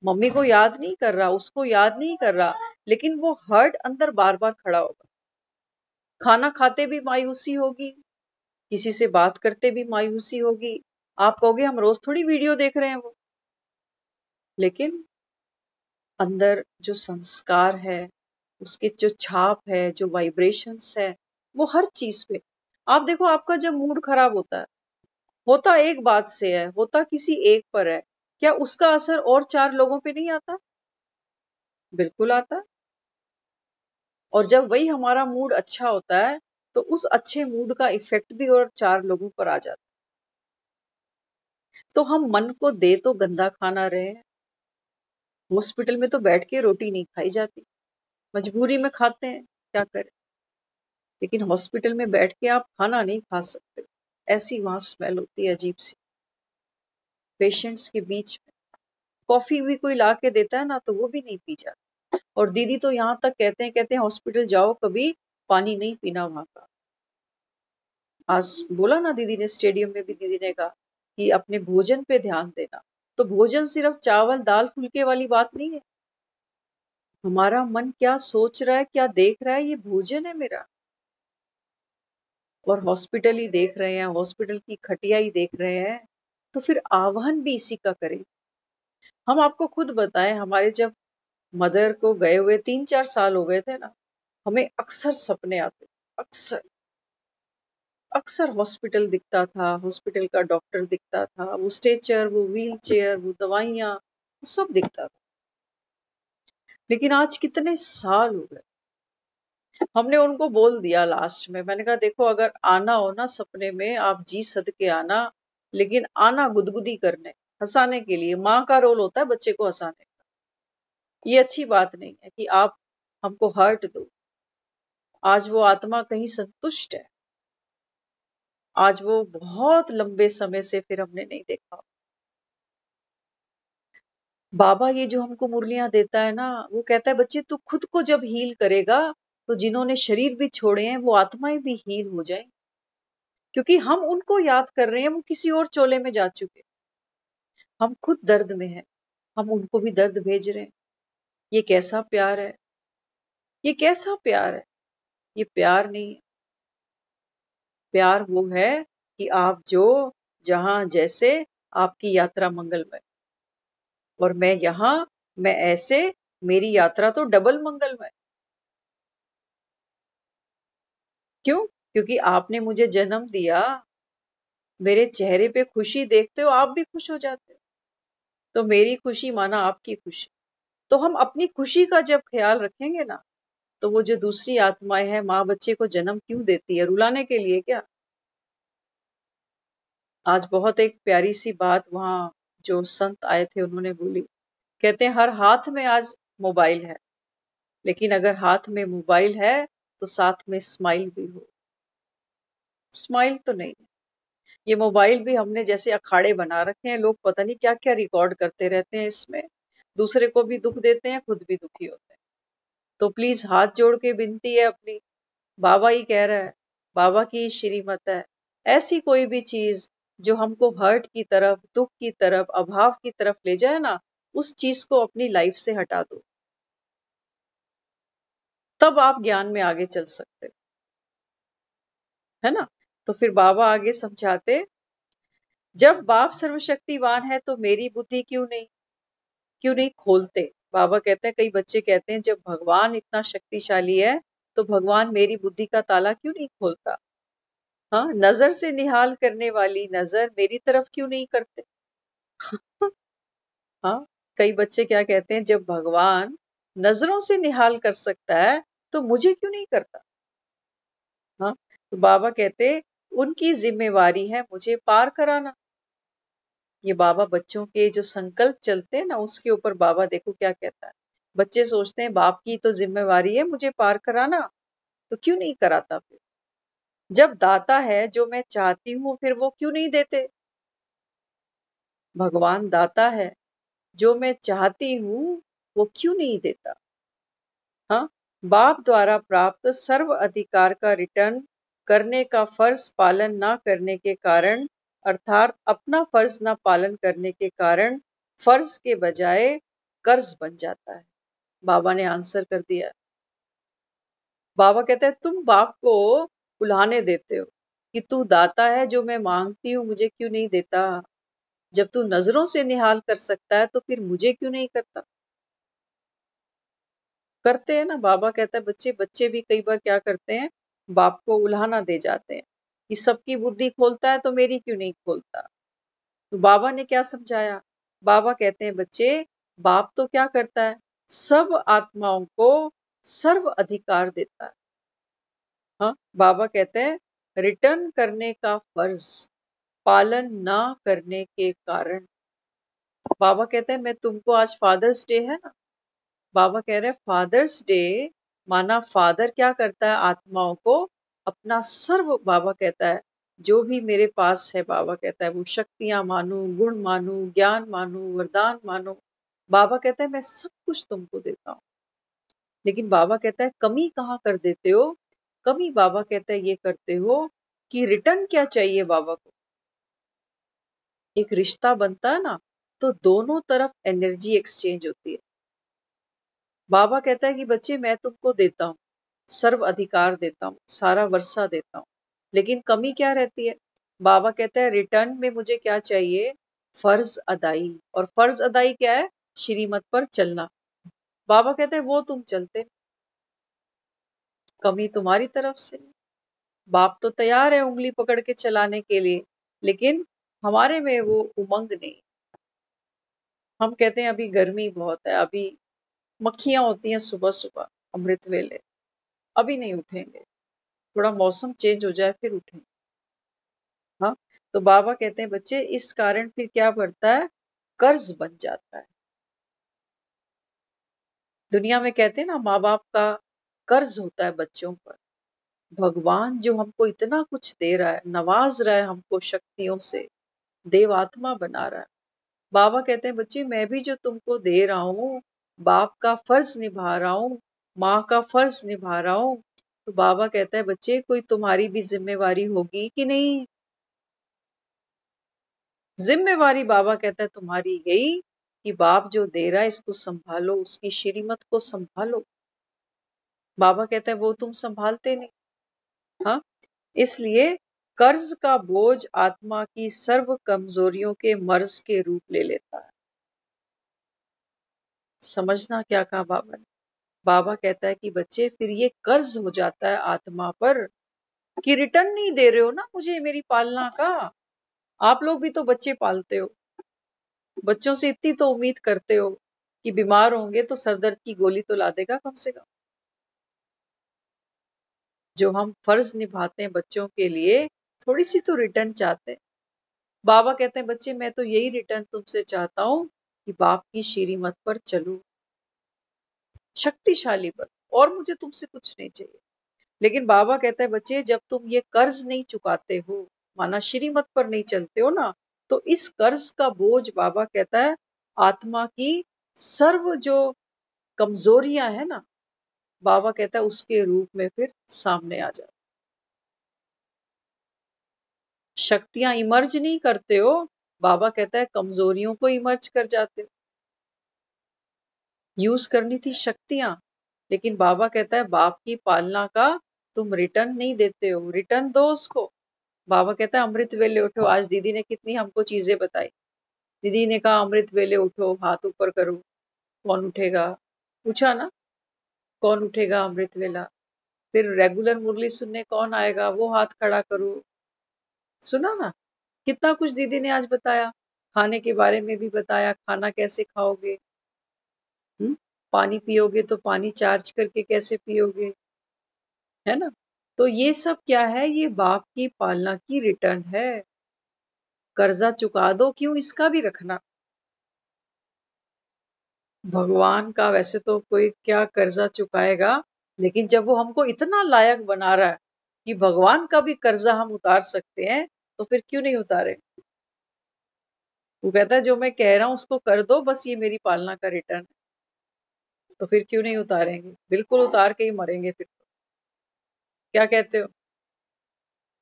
मम्मी को याद नहीं कर रहा, उसको याद नहीं कर रहा, लेकिन वो हर्ट अंदर बार बार खड़ा होगा। खाना खाते भी मायूसी होगी, किसी से बात करते भी मायूसी होगी। आप कहोगे हम रोज थोड़ी वीडियो देख रहे हैं वो, लेकिन अंदर जो संस्कार है, उसके जो छाप है, जो वाइब्रेशंस है, वो हर चीज पे। आप देखो आपका जब मूड खराब होता एक बात से है, होता किसी एक पर है, क्या उसका असर और 4 लोगों पे नहीं आता? बिल्कुल आता। और जब वही हमारा मूड अच्छा होता है, तो उस अच्छे मूड का इफेक्ट भी और 4 लोगों पर आ जाता है। तो हम मन को दे तो गंदा खाना रहे हैं। हॉस्पिटल में तो बैठ के रोटी नहीं खाई जाती, मजबूरी में खाते हैं, क्या करें। लेकिन हॉस्पिटल में बैठ के आप खाना नहीं खा सकते, ऐसी वहां स्मेल होती है अजीब सी पेशेंट्स के बीच में। कॉफी भी कोई ला के देता है ना तो वो भी नहीं पी जाती। और दीदी तो यहाँ तक कहते हैं हॉस्पिटल जाओ कभी पानी नहीं पीना वहां का। आज बोला ना दीदी ने, स्टेडियम में भी दीदी ने कहा कि अपने भोजन पे ध्यान देना। तो भोजन सिर्फ चावल दाल फुल्के वाली बात नहीं है। हमारा मन क्या सोच रहा है, क्या देख रहा है, ये भोजन है मेरा। और हॉस्पिटल ही देख रहे हैं, हॉस्पिटल की खटिया ही देख रहे हैं, तो फिर आह्वान भी इसी का करें। हम आपको खुद बताएं, हमारे जब मदर को गए हुए 3-4 साल हो गए थे ना, हमें अक्सर सपने आते, अक्सर अक्सर हॉस्पिटल दिखता था, हॉस्पिटल का डॉक्टर दिखता था, वो स्ट्रेचर, वो व्हील चेयर, वो दवाइयां, सब दिखता था। लेकिन आज कितने साल हो गए, हमने उनको बोल दिया लास्ट में, मैंने कहा देखो अगर आना हो ना सपने में आप जी सद के आना, लेकिन आना गुदगुदी करने, हंसाने के लिए। माँ का रोल होता है बच्चे को हंसाने का। ये अच्छी बात नहीं है कि आप हमको हर्ट दो। आज वो आत्मा कहीं संतुष्ट है, आज वो बहुत लंबे समय से फिर हमने नहीं देखा। बाबा ये जो हमको मुरलियां देता है ना, वो कहता है बच्चे तू खुद को जब हील करेगा तो जिन्होंने शरीर भी छोड़े हैं वो आत्माएं भी हील हो जाएं। क्योंकि हम उनको याद कर रहे हैं, वो किसी और चोले में जा चुके। हम खुद दर्द में हैं, हम उनको भी दर्द भेज रहे हैं। ये कैसा प्यार है, ये कैसा प्यार है। ये प्यार नहीं है। प्यार वो है कि आप जो जहां जैसे, आपकी यात्रा मंगलमय, और मैं यहां, मैं ऐसे, मेरी यात्रा तो डबल मंगलमय। क्यों? क्योंकि आपने मुझे जन्म दिया, मेरे चेहरे पे खुशी देखते हो, आप भी खुश हो जाते हो, तो मेरी खुशी माना आपकी खुशी। तो हम अपनी खुशी का जब ख्याल रखेंगे ना, तो वो जो दूसरी आत्माएं हैं, माँ बच्चे को जन्म क्यों देती है, रुलाने के लिए क्या? आज बहुत एक प्यारी सी बात वहां जो संत आए थे उन्होंने बोली, कहते हैं हर हाथ में आज मोबाइल है, लेकिन अगर हाथ में मोबाइल है तो साथ में स्माइल भी हो। स्माइल तो नहीं है। ये मोबाइल भी हमने जैसे अखाड़े बना रखे हैं, लोग पता नहीं क्या क्या रिकॉर्ड करते रहते हैं इसमें, दूसरे को भी दुख देते हैं, खुद भी दुखी होते हैं। तो प्लीज हाथ जोड़ के विनती है अपनी, बाबा ही कह रहा है, बाबा की श्रीमत है, ऐसी कोई भी चीज जो हमको हर्ट की तरफ, दुख की तरफ, अभाव की तरफ ले जाए ना, उस चीज को अपनी लाइफ से हटा दो, तब आप ज्ञान में आगे चल सकते हो, है ना। तो फिर बाबा आगे समझाते, जब बाप सर्वशक्तिवान है तो मेरी बुद्धि क्यों नहीं खोलते। बाबा कहते हैं, कई बच्चे कहते हैं जब भगवान इतना शक्तिशाली है तो भगवान मेरी बुद्धि का ताला क्यों नहीं खोलता। हाँ, नजर से निहाल करने वाली नजर मेरी तरफ क्यों नहीं करते। हाँ, कई बच्चे क्या कहते हैं, जब भगवान नजरों से निहाल कर सकता है तो मुझे क्यों नहीं करता। हाँ, तो बाबा कहते उनकी जिम्मेवारी है मुझे पार कराना। ये बाबा बच्चों के जो संकल्प चलते हैं ना, उसके ऊपर बाबा देखो क्या कहता है। बच्चे सोचते हैं बाप की तो जिम्मेवारी है मुझे पार कराना, तो क्यों नहीं कराता फिर। जब दाता है जो मैं चाहती हूँ, फिर वो क्यों नहीं देते। भगवान दाता है, जो मैं चाहती हूँ वो क्यों नहीं देता। हाँ, बाप द्वारा प्राप्त सर्व अधिकार का रिटर्न करने का फर्ज पालन ना करने के कारण, अर्थात अपना फर्ज ना पालन करने के कारण फर्ज के बजाय कर्ज बन जाता है। बाबा ने आंसर कर दिया। बाबा कहते हैं तुम बाप को उल्हाने देते हो कि तू दाता है, जो मैं मांगती हूँ मुझे क्यों नहीं देता। जब तू नजरों से निहाल कर सकता है तो फिर मुझे क्यों नहीं करता। करते हैं ना, बाबा कहता है बच्चे बच्चे भी कई बार क्या करते हैं, बाप को उल्हाना दे जाते हैं कि सबकी बुद्धि खोलता है तो मेरी क्यों नहीं खोलता। तो बाबा ने क्या समझाया, बाबा कहते हैं बच्चे, बाप तो क्या करता है, सब आत्माओं को सर्व अधिकार देता है। हाँ, बाबा कहते हैं रिटर्न करने का फर्ज पालन ना करने के कारण। बाबा कहते हैं मैं तुमको, आज फादर्स डे है ना, बाबा कह रहे हैं फादर्स डे माना फादर क्या करता है, आत्माओं को अपना सर्व बाबा कहता है जो भी मेरे पास है, बाबा कहता है वो शक्तियां मानो, गुण मानो, ज्ञान मानो, वरदान मानो, बाबा कहता है मैं सब कुछ तुमको देता हूँ। लेकिन बाबा कहता है कमी कहाँ कर देते हो? कमी बाबा कहता है ये करते हो कि रिटर्न क्या चाहिए बाबा को। एक रिश्ता बनता है ना, तो दोनों तरफ एनर्जी एक्सचेंज होती है। बाबा कहता है कि बच्चे मैं तुमको देता हूँ, सर्व अधिकार देता हूँ, सारा वर्षा देता हूँ, लेकिन कमी क्या रहती है? बाबा कहता है रिटर्न में मुझे क्या चाहिए? फर्ज अदाई। और फर्ज अदाई क्या है? श्रीमत पर चलना। बाबा कहते हैं वो तुम चलते, कमी तुम्हारी तरफ से। बाप तो तैयार है उंगली पकड़ के चलाने के लिए, लेकिन हमारे में वो उमंग नहीं। हम कहते हैं अभी गर्मी बहुत है, अभी मक्खियां होती हैं सुबह सुबह अमृत वेले, अभी नहीं उठेंगे, थोड़ा मौसम चेंज हो जाए फिर उठेंगे। हाँ, तो बाबा कहते हैं बच्चे इस कारण फिर क्या बढ़ता है? कर्ज बन जाता है। दुनिया में कहते हैं ना माँ बाप का कर्ज होता है बच्चों पर। भगवान जो हमको इतना कुछ दे रहा है, नवाज रहा है हमको शक्तियों से, देवात्मा बना रहा है। बाबा कहते हैं बच्चे मैं भी जो तुमको दे रहा हूँ, बाप का फर्ज निभा रहा हूँ, माँ का फर्ज निभा रहा हूँ। तो बाबा कहता है बच्चे कोई तुम्हारी भी जिम्मेवारी होगी कि नहीं? जिम्मेवारी बाबा कहता है तुम्हारी यही कि बाप जो दे रहा है इसको संभालो, उसकी श्रीमत को संभालो। बाबा कहता है वो तुम संभालते नहीं। हाँ, इसलिए कर्ज का बोझ आत्मा की सर्व कमजोरियों के मर्ज के रूप ले लेता है। समझना क्या कहा बाबा ने? बाबा कहता है कि बच्चे फिर ये कर्ज हो जाता है आत्मा पर कि रिटर्न नहीं दे रहे हो ना मुझे मेरी पालना का। आप लोग भी तो बच्चे पालते हो, बच्चों से इतनी तो उम्मीद करते हो कि बीमार होंगे तो सरदर्द की गोली तो ला देगा कम से कम। जो हम फर्ज निभाते हैं बच्चों के लिए, थोड़ी सी तो रिटर्न चाहते हैं। बाबा कहते हैं बच्चे मैं तो यही रिटर्न तुमसे चाहता हूँ कि बाप की श्रीमत पर चलो, शक्तिशाली बनो, और मुझे तुमसे कुछ नहीं चाहिए। लेकिन बाबा कहता है बच्चे जब तुम ये कर्ज नहीं चुकाते हो, माना श्रीमत पर नहीं चलते हो ना, तो इस कर्ज का बोझ बाबा कहता है आत्मा की सर्व जो कमजोरियां है ना, बाबा कहता है उसके रूप में फिर सामने आ जाए। शक्तियां इमर्ज नहीं करते हो, बाबा कहता है कमजोरियों को इमर्ज कर जाते हो। यूज करनी थी शक्तियां, लेकिन बाबा कहता है बाप की पालना का तुम रिटर्न नहीं देते हो, रिटर्न दो उसको। बाबा कहता है अमृत वेले उठो। आज दीदी ने कितनी हमको चीजें बताई। दीदी ने कहा अमृत वेले उठो, हाथ ऊपर करो। कौन उठेगा? पूछा ना, कौन उठेगा अमृत वेला? फिर रेगुलर मुरली सुनने कौन आएगा? वो हाथ खड़ा करो। सुना ना, कितना कुछ दीदी ने आज बताया। खाने के बारे में भी बताया, खाना कैसे खाओगे, पानी पियोगे तो पानी चार्ज करके कैसे पियोगे, है ना? तो ये सब क्या है? ये बाप की पालना की रिटर्न है। कर्जा चुका दो, क्यों इसका भी रखना? भगवान का वैसे तो कोई क्या कर्जा चुकाएगा, लेकिन जब वो हमको इतना लायक बना रहा है कि भगवान का भी कर्जा हम उतार सकते हैं, तो फिर क्यों नहीं उतारे? वो कहता है जो मैं कह रहा हूं उसको कर दो, बस ये मेरी पालना का रिटर्न है। तो फिर क्यों नहीं उतारेंगे? बिल्कुल उतार के ही मरेंगे फिर तो। क्या कहते हो?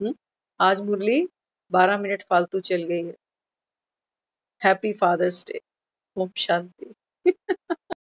हम्म? आज मुरली 12 मिनट फालतू चल गई है। Happy father's day. ओम शांति।